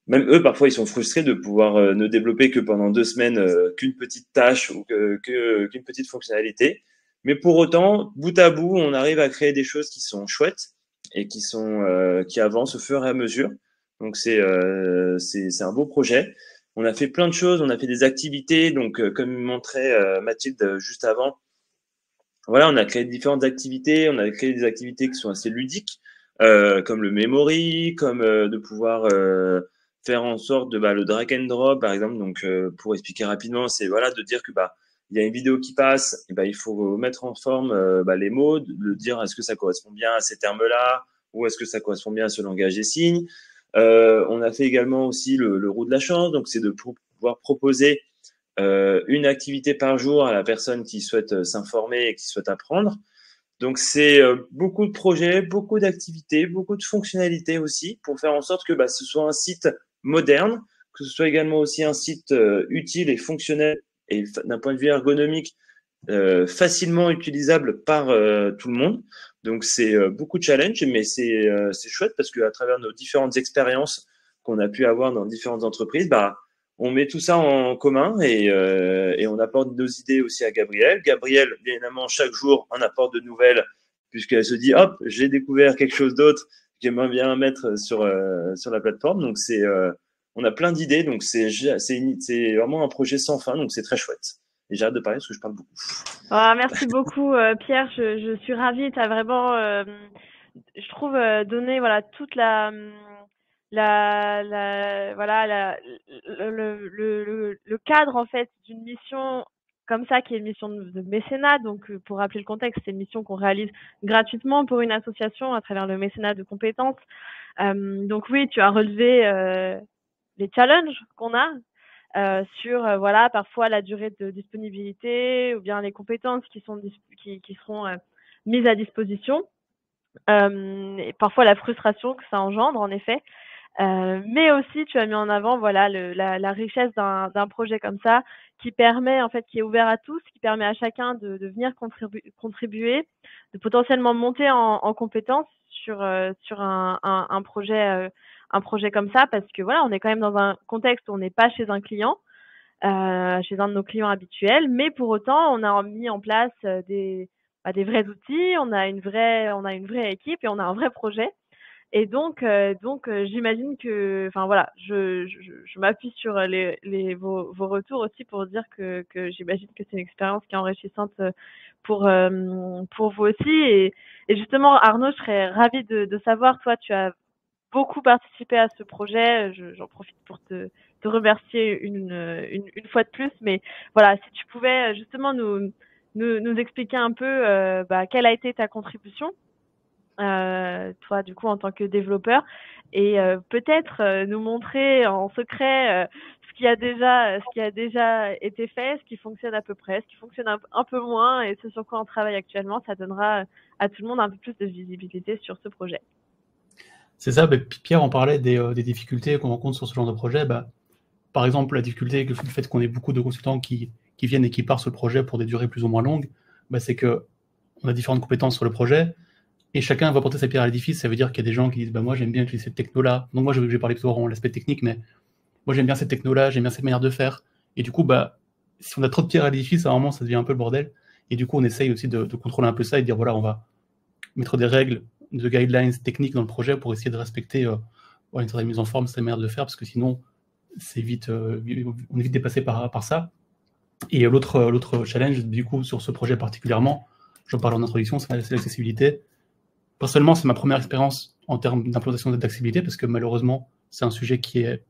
même eux parfois ils sont frustrés de pouvoir ne développer que pendant 2 semaines qu'une petite tâche ou qu'une petite fonctionnalité. Mais pour autant, bout à bout, on arrive à créer des choses qui sont chouettes et qui avancent au fur et à mesure. Donc c'est un beau projet. On a fait plein de choses, on a fait des activités. Donc comme montrait Mathilde juste avant, voilà, on a créé différentes activités. On a créé des activités qui sont assez ludiques, comme le memory, comme de pouvoir faire en sorte de le drag and drop, par exemple. Donc, pour expliquer rapidement, c'est voilà de dire que bah il y a une vidéo qui passe, et bah il faut mettre en forme les mots, de dire est-ce que ça correspond bien à ces termes-là ou est-ce que ça correspond bien à ce langage des signes. On a fait également aussi le roue de la chance, donc c'est de pouvoir proposer une activité par jour à la personne qui souhaite s'informer et qui souhaite apprendre. Donc c'est beaucoup de projets, beaucoup d'activités, beaucoup de fonctionnalités aussi pour faire en sorte que bah, ce soit un site moderne, que ce soit également aussi un site utile et fonctionnel et d'un point de vue ergonomique facilement utilisable par tout le monde. Donc c'est beaucoup de challenges, mais c'est chouette parce qu'à travers nos différentes expériences qu'on a pu avoir dans différentes entreprises, bah on met tout ça en commun et on apporte nos idées aussi à Gabrielle. Gabrielle, bien évidemment, chaque jour, en apporte de nouvelles puisqu'elle se dit, hop, j'ai découvert quelque chose d'autre que j'aimerais bien mettre sur la plateforme. Donc, on a plein d'idées. Donc, c'est vraiment un projet sans fin. Donc, c'est très chouette. Et j'ai hâte de parler parce que je parle beaucoup. Merci beaucoup, Pierre. Je suis ravie. Tu as vraiment, je trouve, donné voilà, toute le cadre en fait d'une mission comme ça qui est une mission de mécénat. Donc pour rappeler le contexte, c'est une mission qu'on réalise gratuitement pour une association à travers le mécénat de compétences. Donc oui, tu as relevé les challenges qu'on a sur voilà parfois la durée de disponibilité ou bien les compétences qui seront mises à disposition et parfois la frustration que ça engendre en effet. Mais aussi, tu as mis en avant voilà la richesse d'un projet comme ça qui permet en fait, qui est ouvert à tous, qui permet à chacun de venir contribuer, de potentiellement monter en compétences sur un projet comme ça, parce que voilà, on est quand même dans un contexte où on n'est pas chez un client, chez un de nos clients habituels, mais pour autant, on a mis en place des vrais outils, on a une vraie équipe et on a un vrai projet. Et donc, j'imagine que, enfin voilà, je m'appuie sur vos retours aussi pour dire que j'imagine que c'est une expérience qui est enrichissante pour vous aussi. Et justement, Arnaud, je serais ravie de savoir, toi, tu as beaucoup participé à ce projet. J'en profite pour te remercier une fois de plus. Mais voilà, si tu pouvais justement nous expliquer un peu quelle a été ta contribution. Toi du coup en tant que développeur et peut-être nous montrer en secret ce qui a déjà été fait, ce qui fonctionne à peu près, ce qui fonctionne un peu moins et ce sur quoi on travaille actuellement. Ça donnera à tout le monde un peu plus de visibilité sur ce projet. C'est ça, Pierre en parlait des difficultés qu'on rencontre sur ce genre de projet. Par exemple, la difficulté du fait qu'on ait beaucoup de consultants qui viennent et qui partent sur le projet pour des durées plus ou moins longues, c'est qu'on a différentes compétences sur le projet et chacun va porter sa pierre à l'édifice. Ça veut dire qu'il y a des gens qui disent moi j'aime bien utiliser cette techno-là. Donc moi je vais parler plutôt en l'aspect technique, mais moi j'aime bien cette techno-là, j'aime bien cette manière de faire. Et du coup, si on a trop de pierres à l'édifice, à un moment ça devient un peu le bordel. Et du coup, on essaye aussi de contrôler un peu ça et de dire voilà, on va mettre des règles, de guidelines techniques dans le projet pour essayer de respecter une certaine mise en forme, cette manière de faire, parce que sinon on est vite dépassé par ça. Et l'autre challenge, du coup, sur ce projet particulièrement, j'en parle en introduction, c'est l'accessibilité. Personnellement, c'est ma première expérience en termes d'implantation d'accessibilité, parce que malheureusement, c'est un sujet qui est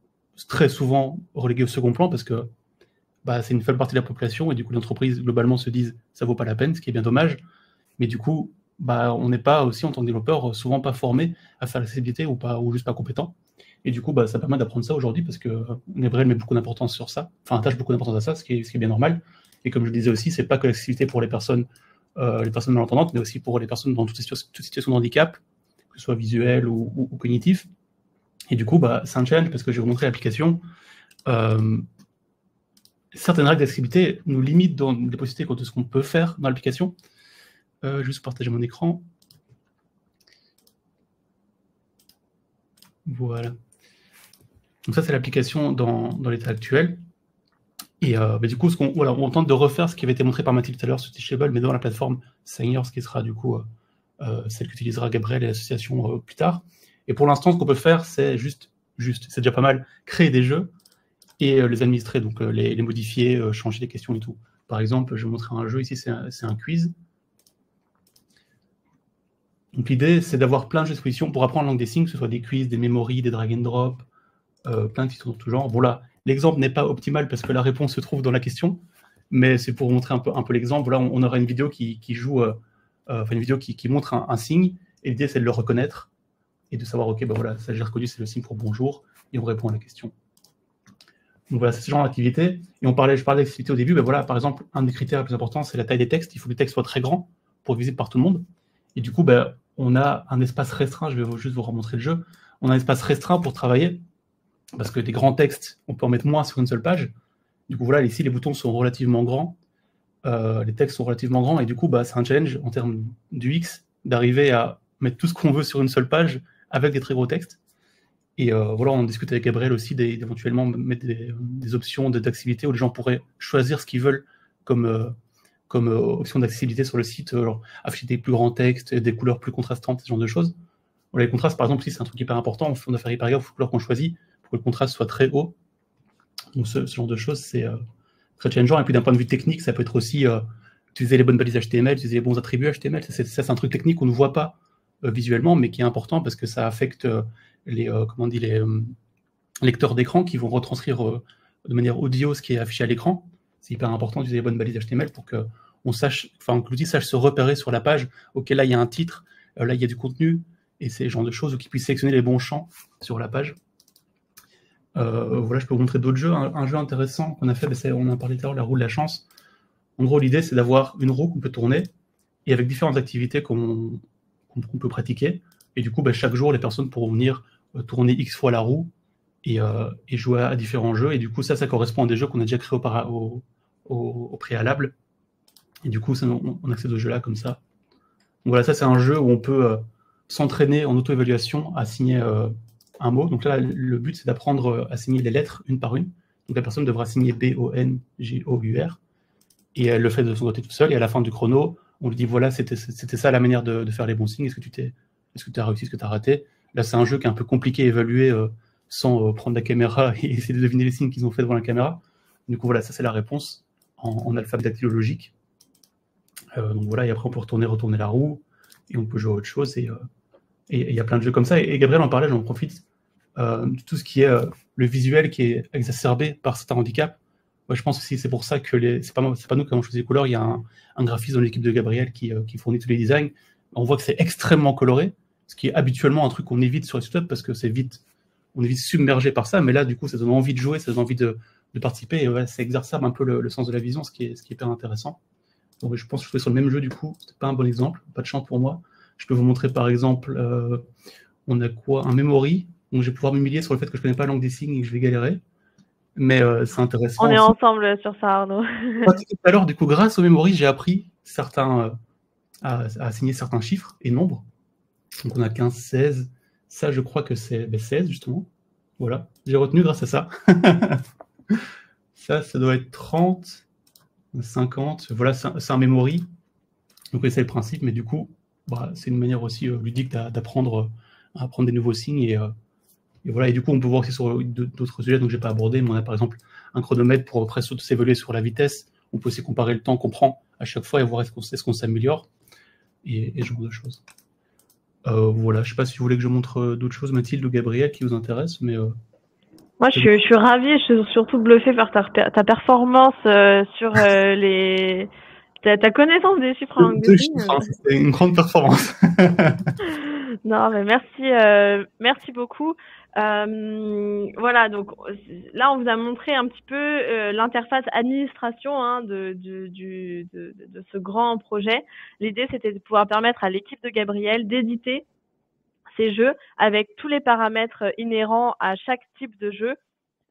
très souvent relégué au second plan, parce que c'est une faible partie de la population, et du coup, l'entreprise, globalement, se disent ça vaut pas la peine, ce qui est bien dommage. Mais du coup, on n'est pas aussi, en tant que développeur, souvent pas formé à faire l'accessibilité ou juste pas compétent. Et du coup, ça permet d'apprendre ça aujourd'hui parce que Gabriel met beaucoup d'importance sur ça, attache beaucoup d'importance à ça, ce qui est bien normal. Et comme je le disais aussi, c'est pas que l'accessibilité pour les personnes malentendantes, mais aussi pour les personnes dans toute situation de handicap, que ce soit visuel ou cognitif. Et du coup, c'est un challenge parce que je vais vous montrer l'application. Certaines règles d'accessibilité nous limitent dans les possibilités de ce qu'on peut faire dans l'application. Juste partager mon écran. Voilà. Donc ça, c'est l'application dans l'état actuel. Et du coup, on tente de refaire ce qui avait été montré par Mathilde tout à l'heure sur Teachable, mais dans la plateforme Seniors, qui sera du coup celle qu'utilisera Gabriel et l'association plus tard. Et pour l'instant, ce qu'on peut faire, c'est juste, c'est déjà pas mal, créer des jeux et les administrer, donc les modifier, changer les questions et tout. Par exemple, je vais montrer un jeu ici, c'est un quiz. Donc l'idée, c'est d'avoir plein de jeux de disposition pour apprendre la langue des signes, que ce soit des quiz, des memories, des drag and drop, plein de titres de tout genre. Bon là, l'exemple n'est pas optimal parce que la réponse se trouve dans la question, mais c'est pour vous montrer un peu l'exemple. Là, on aura une vidéo qui joue, une vidéo qui montre un signe, et l'idée, c'est de le reconnaître et de savoir, ok, voilà, ça j'ai reconnu, c'est le signe pour bonjour, et on répond à la question. Donc voilà, c'est ce genre d'activité. Et je parlais d'accessibilité au début, voilà, par exemple, un des critères les plus importants, c'est la taille des textes. Il faut que les textes soient très grands pour être visibles par tout le monde. Et du coup, on a un espace restreint, je vais juste vous remontrer le jeu, on a un espace restreint pour travailler, parce que des grands textes, on peut en mettre moins sur une seule page. Du coup, voilà, ici, les boutons sont relativement grands, les textes sont relativement grands, et du coup, c'est un challenge en termes d'UX d'arriver à mettre tout ce qu'on veut sur une seule page avec des très gros textes. Et voilà, on discute avec Gabriel aussi d'éventuellement mettre des options d'accessibilité où les gens pourraient choisir ce qu'ils veulent comme option d'accessibilité sur le site, afficher des plus grands textes, des couleurs plus contrastantes, ce genre de choses. Voilà, les contrastes, par exemple, si c'est un truc hyper important, on doit faire hyper gaffe aux couleurs qu'on choisit pour que le contraste soit très haut. Donc ce genre de choses, c'est très challengeant. Et puis d'un point de vue technique, ça peut être aussi utiliser les bonnes balises HTML, utiliser les bons attributs HTML. Ça, c'est un truc technique qu'on ne voit pas visuellement, mais qui est important parce que ça affecte les lecteurs d'écran qui vont retranscrire de manière audio ce qui est affiché à l'écran. C'est hyper important d'utiliser les bonnes balises HTML pour que l'outil sache se repérer sur la page. Ok, là il y a un titre, là il y a du contenu, et c'est ce genre de choses, ou qu'il puisse sélectionner les bons champs sur la page. Voilà, je peux vous montrer d'autres jeux. Un jeu intéressant qu'on a fait, on en a parlé tout à l'heure, la roue de la chance. En gros, l'idée c'est d'avoir une roue qu'on peut tourner, et avec différentes activités qu'on peut pratiquer. Et du coup, chaque jour, les personnes pourront venir tourner X fois la roue et jouer à différents jeux. Et du coup, ça correspond à des jeux qu'on a déjà créés au préalable. Et du coup, on accède au jeu-là comme ça. Donc voilà, ça, c'est un jeu où on peut s'entraîner en auto-évaluation à signer un mot. Donc là, le but, c'est d'apprendre à signer les lettres une par une. Donc la personne devra signer B-O-N-G-O-U-R. Et elle le fait de son côté tout seul. Et à la fin du chrono, on lui dit, voilà, c'était ça la manière de faire les bons signes. Est-ce que tu as réussi, est-ce que tu as raté? Là, c'est un jeu qui est un peu compliqué à évaluer sans prendre la caméra et essayer de deviner les signes qu'ils ont fait devant la caméra. Du coup, voilà, ça, c'est la réponse en alphabet dactylologique. Donc voilà, et après, on peut retourner la roue et on peut jouer à autre chose. Et il y a plein de jeux comme ça. Et Gabriel en parlait, j'en profite. Tout ce qui est le visuel qui est exacerbé par certains handicaps. Moi, je pense aussi c'est pour ça que c'est pas nous qui avons choisi les couleurs. Il y a un graphiste dans l'équipe de Gabriel qui fournit tous les designs. On voit que c'est extrêmement coloré, ce qui est habituellement un truc qu'on évite sur les sites web parce que on est vite submergé par ça. Mais là, du coup, ça donne envie de jouer, ça donne envie de participer. Et ouais, ça exacerbe un peu le sens de la vision, ce qui est hyper intéressant. Donc, je pense que je fais sur le même jeu, du coup. C'était pas un bon exemple, pas de chance pour moi. Je peux vous montrer, par exemple, on a quoi? Un memory. Donc, je vais pouvoir m'humilier sur le fait que je ne connais pas la langue des signes et que je vais galérer. Mais c'est intéressant. On est aussi. ensemble sur ça, Arnaud. Tout à l'heure, du coup, grâce au memory, j'ai appris à signer certains chiffres et nombres. Donc, on a 15, 16. Ça, je crois que c'est 16, justement. Voilà. J'ai retenu grâce à ça. Ça doit être 30, 50. Voilà, c'est un memory. Donc, c'est le principe, mais du coup, c'est une manière aussi ludique d'apprendre à apprendre des nouveaux signes. Et voilà. Et du coup, on peut voir aussi sur d'autres sujets que je n'ai pas abordés, mais on a par exemple un chronomètre pour après s'évaluer sur la vitesse. On peut aussi comparer le temps qu'on prend à chaque fois et voir est-ce qu'on s'améliore et ce genre de choses. Voilà, je ne sais pas si vous voulez que je montre d'autres choses, Mathilde ou Gabriel, qui vous intéressent, mais... Moi, je suis ravie, je suis surtout bluffée par ta performance sur ta connaissance des chiffres en langue des signes. C'est une grande performance. Non, mais merci beaucoup. Voilà, donc là, on vous a montré un petit peu l'interface administration de ce grand projet. L'idée, c'était de pouvoir permettre à l'équipe de Gabriel d'éditer ces jeux avec tous les paramètres inhérents à chaque type de jeu,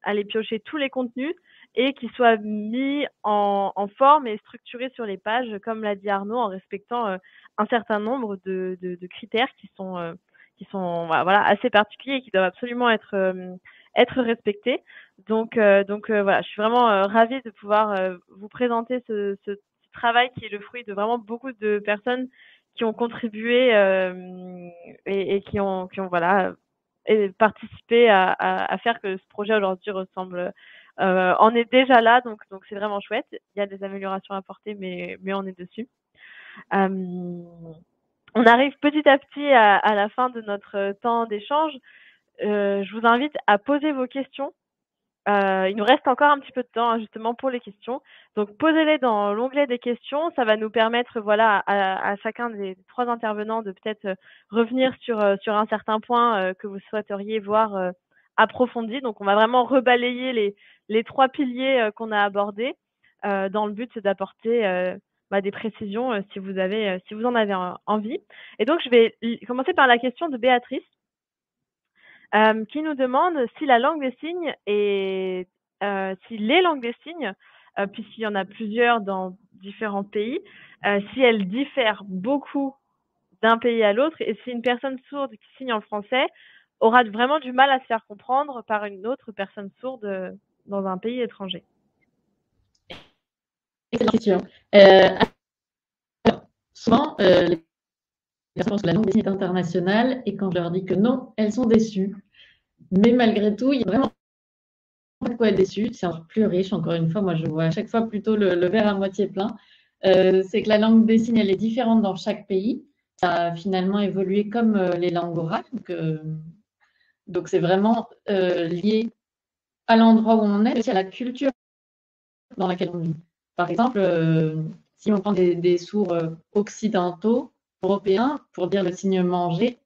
aller piocher tous les contenus et qu'ils soient mis en forme et structurés sur les pages, comme l'a dit Arnaud, en respectant un certain nombre de critères qui sont voilà, assez particuliers et qui doivent absolument être respectés. Donc voilà, je suis vraiment ravie de pouvoir vous présenter ce travail qui est le fruit de vraiment beaucoup de personnes qui ont contribué et qui ont voilà participé à faire que ce projet aujourd'hui ressemble en est déjà là, donc c'est vraiment chouette. Il y a des améliorations à apporter, mais on est dessus. On arrive petit à petit à la fin de notre temps d'échange. Je vous invite à poser vos questions. Il nous reste encore un petit peu de temps justement pour les questions. Donc posez-les dans l'onglet des questions. Ça va nous permettre voilà à chacun des 3 intervenants de peut-être revenir sur un certain point que vous souhaiteriez voir approfondi. Donc on va vraiment rebalayer les 3 piliers qu'on a abordés dans le but d'apporter des précisions si vous en avez envie. Et donc je vais commencer par la question de Béatrice. Qui nous demande si la langue des signes et si les langues des signes, puisqu'il y en a plusieurs dans différents pays, si elles diffèrent beaucoup d'un pays à l'autre et si une personne sourde qui signe en français aura vraiment du mal à se faire comprendre par une autre personne sourde dans un pays étranger. Excellente question. Souvent, les personnes pensent que la langue des signes est internationale et quand je leur dis que non, elles sont déçues. Mais malgré tout, il y a vraiment pas de quoi être déçu. C'est encore plus riche. Encore une fois, moi, je vois à chaque fois plutôt le verre à moitié plein. C'est que la langue des signes, elle est différente dans chaque pays. Ça a finalement évolué comme les langues orales. Donc c'est vraiment lié à l'endroit où on est, mais aussi à la culture dans laquelle on vit. Par exemple, si on prend des sourds occidentaux, européens, pour dire le signe manger,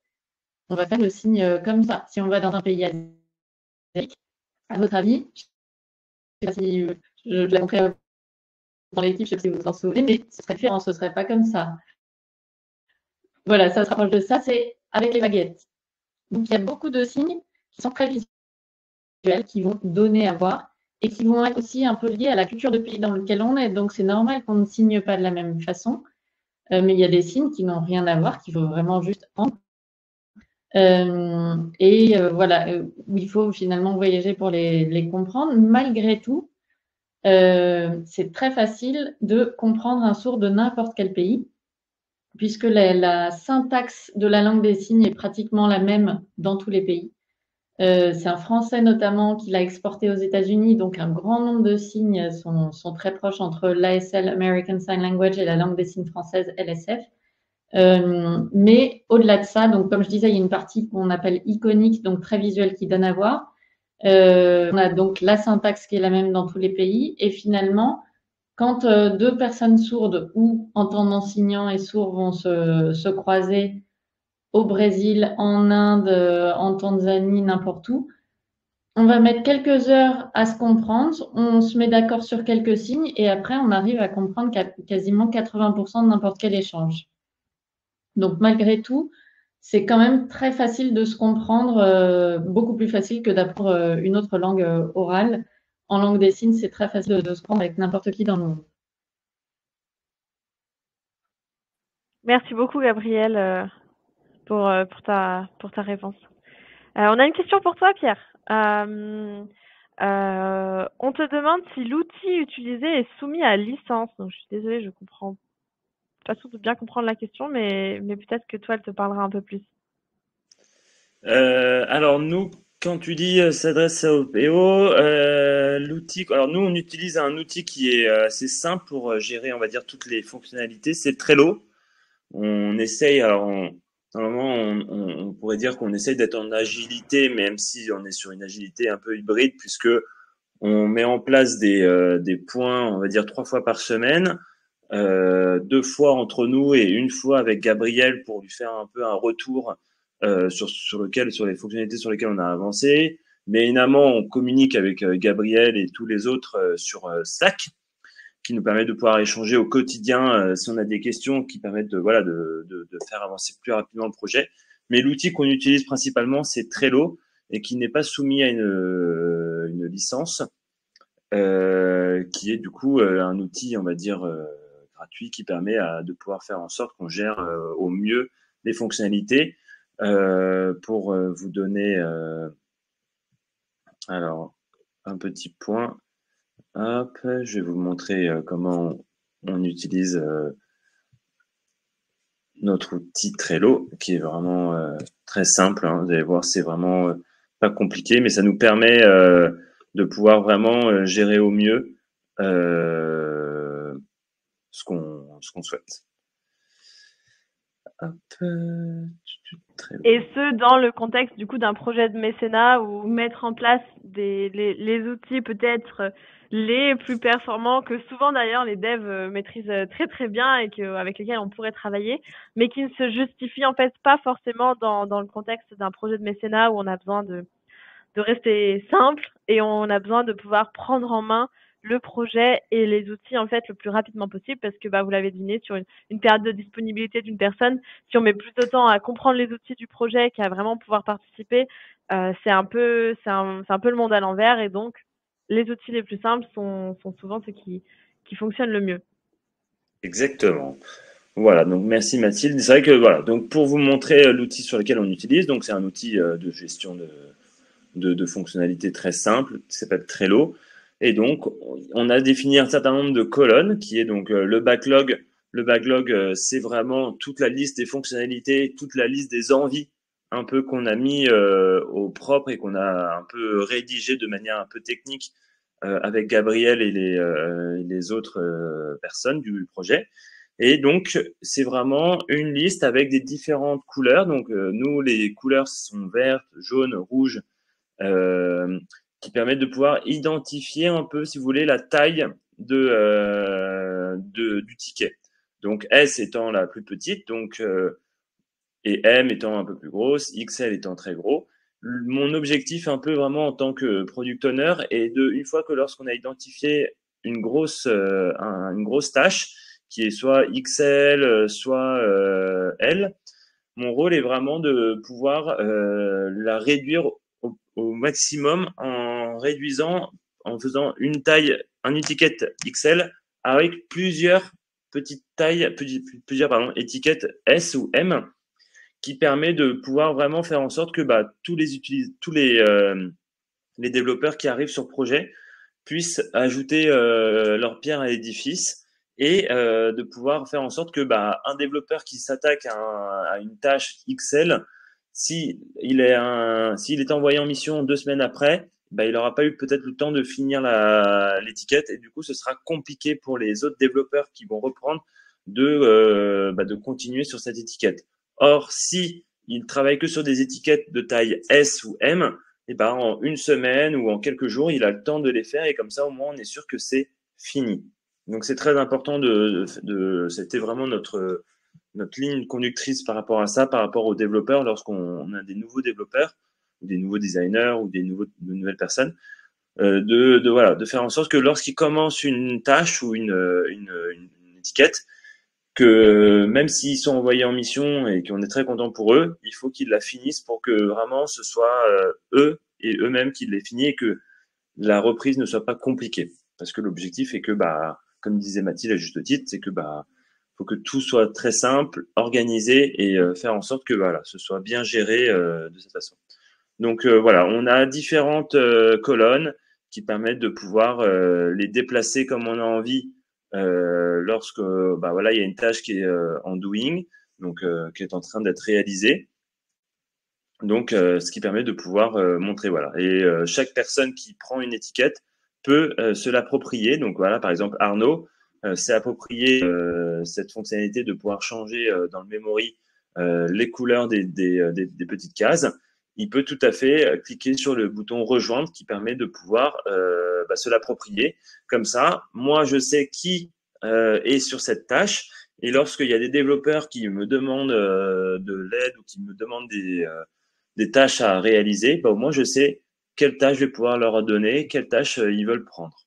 on va faire le signe comme ça. Si on va dans un pays asiatique, à votre avis, je ne sais pas si je l'ai montré dans l'équipe, je ne sais pas si vous vous en souvenez, mais ce serait différent, ce ne serait pas comme ça. Voilà, ça se rapproche de ça, c'est avec les baguettes. Donc il y a beaucoup de signes qui sont très visuels, qui vont donner à voir et qui vont être aussi un peu liés à la culture de pays dans lequel on est. Donc c'est normal qu'on ne signe pas de la même façon, mais il y a des signes qui n'ont rien à voir, qu'il faut vraiment juste prendre. Voilà, où il faut finalement voyager pour les comprendre. Malgré tout, c'est très facile de comprendre un sourd de n'importe quel pays, puisque la syntaxe de la langue des signes est pratiquement la même dans tous les pays. C'est un Français notamment qui l'a exporté aux États-Unis, donc un grand nombre de signes sont très proches entre l'ASL, American Sign Language, et la langue des signes française, LSF. Mais au-delà de ça, donc comme je disais, il y a une partie qu'on appelle iconique, donc très visuelle, qui donne à voir. On a donc la syntaxe qui est la même dans tous les pays. Et finalement, quand 2 personnes sourdes ou entendant signant et sourds vont se croiser au Brésil, en Inde, en Tanzanie, n'importe où, on va mettre quelques heures à se comprendre, on se met d'accord sur quelques signes et après on arrive à comprendre quasiment 80% de n'importe quel échange. Donc malgré tout, c'est quand même très facile de se comprendre, beaucoup plus facile que d'apprendre une autre langue orale. En langue des signes, c'est très facile de se comprendre avec n'importe qui dans le monde. Merci beaucoup, Gabriel, pour ta réponse. On a une question pour toi, Pierre. On te demande si l'outil utilisé est soumis à licence. Donc, je suis désolée, je comprends pas sûr de bien comprendre la question, mais peut-être que toi, elle te parlera un peu plus. Alors nous, quand tu dis s'adresse à OPO, l'outil. Alors nous, on utilise un outil qui est assez simple pour gérer, on va dire, toutes les fonctionnalités. C'est Trello. On essaye. Normalement, on pourrait dire qu'on essaye d'être en agilité, même si on est sur une agilité un peu hybride, puisque on met en place des points, on va dire 3 fois par semaine, 2 fois entre nous et 1 fois avec Gabriel pour lui faire un peu un retour sur les fonctionnalités sur lesquelles on a avancé. Mais évidemment, on communique avec Gabriel et tous les autres sur Slack, qui nous permet de pouvoir échanger au quotidien si on a des questions qui permettent de faire avancer plus rapidement le projet. Mais l'outil qu'on utilise principalement, c'est Trello et qui n'est pas soumis à une licence, qui est du coup un outil, on va dire, gratuit qui permet de pouvoir faire en sorte qu'on gère au mieux les fonctionnalités. Pour vous donner alors un petit point. Hop, je vais vous montrer comment on utilise notre outil Trello, qui est vraiment très simple. Hein. Vous allez voir, c'est vraiment pas compliqué, mais ça nous permet de pouvoir vraiment gérer au mieux ce qu'on souhaite. Hop, Trello. Et ce, dans le contexte du coup d'un projet de mécénat ou mettre en place les outils peut-être les plus performants que souvent d'ailleurs les devs maîtrisent très très bien et avec lesquels on pourrait travailler, mais qui ne se justifient en fait pas forcément dans le contexte d'un projet de mécénat où on a besoin de rester simple et on a besoin de pouvoir prendre en main le projet et les outils en fait le plus rapidement possible parce que vous l'avez deviné, sur une période de disponibilité d'une personne, si on met plus de temps à comprendre les outils du projet qu'à vraiment pouvoir participer, c'est un peu le monde à l'envers et donc les outils les plus simples sont souvent ceux qui fonctionnent le mieux. Exactement. Voilà, donc merci Mathilde. C'est vrai que voilà, donc pour vous montrer l'outil sur lequel on utilise, donc c'est un outil de gestion de fonctionnalités très simple qui s'appelle Trello. Et donc, on a défini un certain nombre de colonnes qui est donc le backlog. Le backlog, c'est vraiment toute la liste des fonctionnalités, toute la liste des envies un peu qu'on a mis au propre et qu'on a un peu rédigé de manière un peu technique avec Gabriel et les autres personnes du projet. Et donc, c'est vraiment une liste avec des différentes couleurs. Donc, nous, les couleurs sont vertes, jaunes, rouges, qui permettent de pouvoir identifier un peu, si vous voulez, la taille du ticket. Donc, S étant la plus petite, donc, et M étant un peu plus grosse, XL étant très gros. Mon objectif un peu vraiment en tant que product owner est une fois que lorsqu'on a identifié une grosse tâche, qui est soit XL, soit L, mon rôle est vraiment de pouvoir la réduire au maximum en réduisant, en faisant un étiquette XL avec plusieurs petites tailles, plusieurs étiquettes S ou M, qui permet de pouvoir vraiment faire en sorte que tous les développeurs qui arrivent sur le projet puissent ajouter leur pierre à l'édifice et de pouvoir faire en sorte que un développeur qui s'attaque à une tâche XL, s'il est envoyé en mission 2 semaines après, il n'aura pas eu peut-être le temps de finir l'étiquette et du coup ce sera compliqué pour les autres développeurs qui vont reprendre de continuer sur cette étiquette. Or, si il travaille que sur des étiquettes de taille S ou M, en 1 semaine ou en quelques jours, il a le temps de les faire et comme ça, au moins, on est sûr que c'est fini. Donc, c'est très important c'était vraiment notre ligne conductrice par rapport à ça, par rapport aux développeurs, lorsqu'on a des nouveaux développeurs, des nouveaux designers ou de nouvelles personnes, de faire en sorte que lorsqu'ils commencent une tâche ou une étiquette, que même s'ils sont envoyés en mission et qu'on est très content pour eux, il faut qu'ils la finissent pour que vraiment ce soit eux et eux-mêmes qui les finissent et que la reprise ne soit pas compliquée. Parce que l'objectif est que, comme disait Mathilde à juste titre, c'est que faut que tout soit très simple, organisé et faire en sorte que ce soit bien géré de cette façon. Donc voilà, on a différentes colonnes qui permettent de pouvoir les déplacer comme on a envie lorsque il y a une tâche qui est en doing, donc qui est en train d'être réalisée. Donc ce qui permet de pouvoir montrer et chaque personne qui prend une étiquette peut se l'approprier. Donc voilà, par exemple Arnaud s'est approprié cette fonctionnalité de pouvoir changer dans le memory les couleurs des petites cases. Il peut tout à fait cliquer sur le bouton rejoindre qui permet de pouvoir se l'approprier. Comme ça, moi, je sais qui est sur cette tâche. Et lorsqu'il y a des développeurs qui me demandent de l'aide ou qui me demandent des tâches à réaliser, au moins, je sais quelle tâche je vais pouvoir leur donner, quelle tâche ils veulent prendre,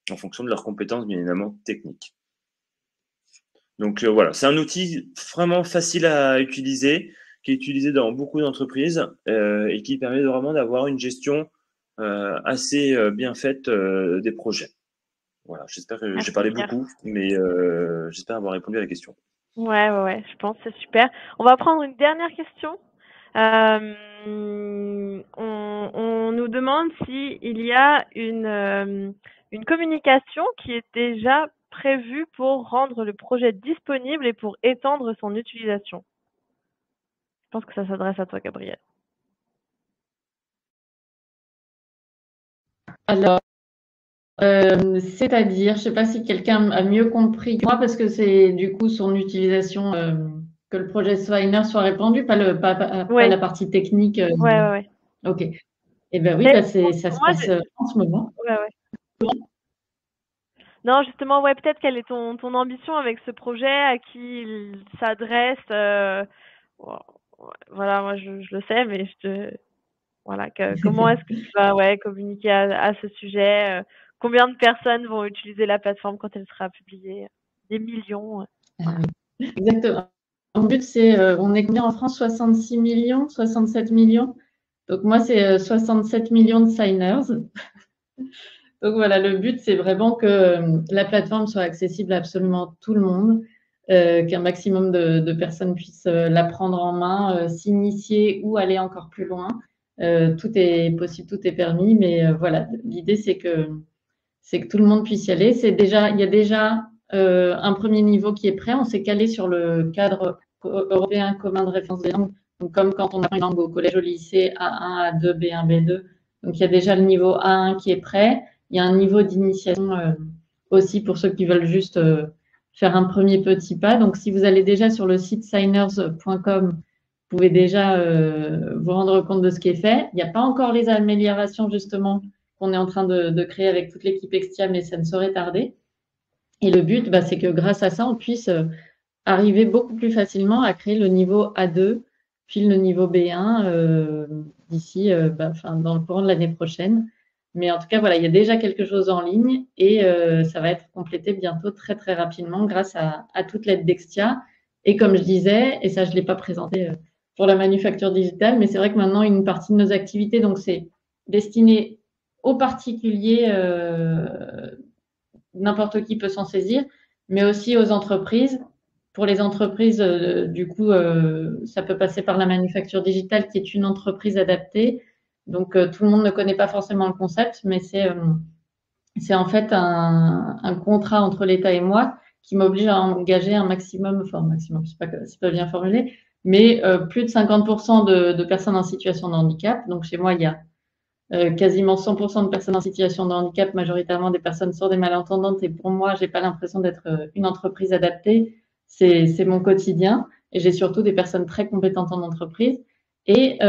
en fonction de leurs compétences, bien évidemment, techniques. Donc voilà, c'est un outil vraiment facile à utiliser, qui est utilisé dans beaucoup d'entreprises et qui permet vraiment d'avoir une gestion assez bien faite des projets. Voilà, j'espère que j'ai parlé beaucoup, mais j'espère avoir répondu à la question. Ouais, je pense, c'est super. On va prendre une dernière question. On nous demande s'il y a une communication qui est déjà prévue pour rendre le projet disponible et pour étendre son utilisation. Je pense que ça s'adresse à toi, Gabriel. Alors, c'est-à-dire, je ne sais pas si quelqu'un a mieux compris que moi, parce que c'est du coup son utilisation, que le projet Swiner soit répandu, pas la partie technique. Ouais. Ok. Eh bien oui, ça se passe en ce moment. Ouais. Non, justement, peut-être quelle est ton ambition avec ce projet, à qui il s'adresse. Voilà, moi je le sais, mais comment est-ce que tu vas communiquer à ce sujet? Combien de personnes vont utiliser la plateforme quand elle sera publiée? Des millions. Exactement. Mon but, c'est, on est combien en France? 66 millions, 67 millions. Donc moi, c'est 67 millions de signers. Donc voilà, le but, c'est vraiment que la plateforme soit accessible à absolument tout le monde, qu'un maximum de personnes puissent la prendre en main, s'initier ou aller encore plus loin. Tout est possible, tout est permis, mais voilà, l'idée, c'est que tout le monde puisse y aller. Il y a déjà un premier niveau qui est prêt. On s'est calé sur le cadre européen commun de référence des langues. Donc, comme quand on apprend une langue au collège, au lycée, A1, A2, B1, B2. Donc, il y a déjà le niveau A1 qui est prêt. Il y a un niveau d'initiation aussi pour ceux qui veulent juste faire un premier petit pas. Donc, si vous allez déjà sur le site signers.com, vous pouvez déjà vous rendre compte de ce qui est fait. Il n'y a pas encore les améliorations, justement, qu'on est en train de créer avec toute l'équipe Extia, mais ça ne saurait tarder. Et le but, c'est que grâce à ça, on puisse arriver beaucoup plus facilement à créer le niveau A2, puis le niveau B1 d'ici dans le courant de l'année prochaine. Mais en tout cas, voilà, il y a déjà quelque chose en ligne et ça va être complété bientôt très, très rapidement grâce à toute l'aide d'Extia. Et comme je disais, et ça, je ne l'ai pas présenté pour la manufacture digitale, mais c'est vrai que maintenant, une partie de nos activités, donc c'est destiné aux particuliers, n'importe qui peut s'en saisir, mais aussi aux entreprises. Pour les entreprises, du coup, ça peut passer par la manufacture digitale qui est une entreprise adaptée. Donc, tout le monde ne connaît pas forcément le concept, mais c'est en fait un contrat entre l'État et moi qui m'oblige à engager un maximum, c'est pas bien formulé, mais plus de 50% de personnes en situation de handicap. Donc, chez moi, il y a quasiment 100% de personnes en situation de handicap, majoritairement des personnes sourdes et malentendantes. Et pour moi, j'ai pas l'impression d'être une entreprise adaptée. C'est mon quotidien. Et j'ai surtout des personnes très compétentes en entreprise. Et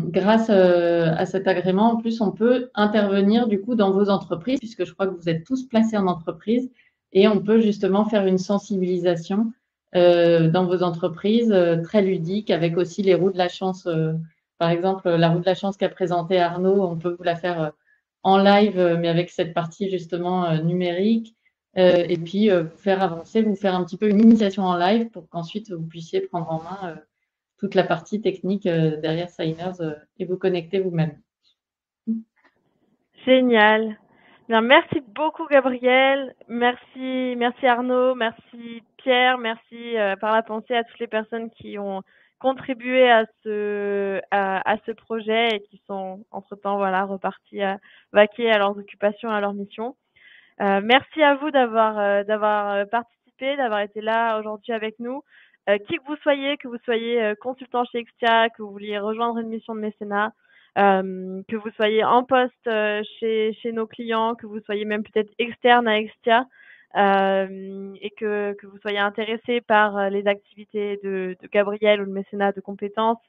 grâce à cet agrément, en plus, on peut intervenir du coup dans vos entreprises, puisque je crois que vous êtes tous placés en entreprise. Et on peut justement faire une sensibilisation dans vos entreprises, très ludique, avec aussi les roues de la chance. Par exemple, la roue de la chance qu'a présentée Arnaud, on peut vous la faire en live, mais avec cette partie justement numérique. et puis vous faire avancer, vous faire un petit peu une initiation en live pour qu'ensuite vous puissiez prendre en main toute la partie technique derrière Signers et vous connecter vous-même. Génial. Bien, merci beaucoup Gabriel, merci Arnaud, merci Pierre, merci par la pensée à toutes les personnes qui ont contribué à ce projet et qui sont entre-temps voilà repartis à vaquer à leurs occupations, à leurs missions. Merci à vous d'avoir participé, d'avoir été là aujourd'hui avec nous. Qui que vous soyez consultant chez Extia, que vous vouliez rejoindre une mission de mécénat, que vous soyez en poste chez nos clients, que vous soyez même peut-être externe à Extia, et que vous soyez intéressé par les activités de Gabriel ou le mécénat de compétences,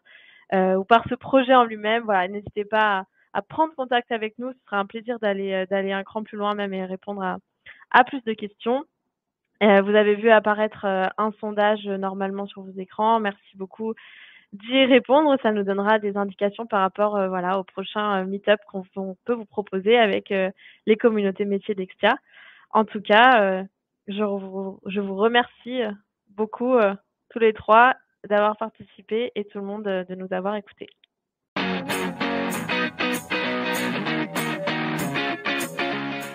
ou par ce projet en lui-même, voilà, n'hésitez pas à prendre contact avec nous. Ce sera un plaisir d'aller un cran plus loin même et répondre à plus de questions. Vous avez vu apparaître un sondage normalement sur vos écrans. Merci beaucoup d'y répondre. Ça nous donnera des indications par rapport voilà, au prochain meet-up qu'on peut vous proposer avec les communautés métiers d'Extia. En tout cas, je vous remercie beaucoup tous les trois d'avoir participé et tout le monde de nous avoir écoutés.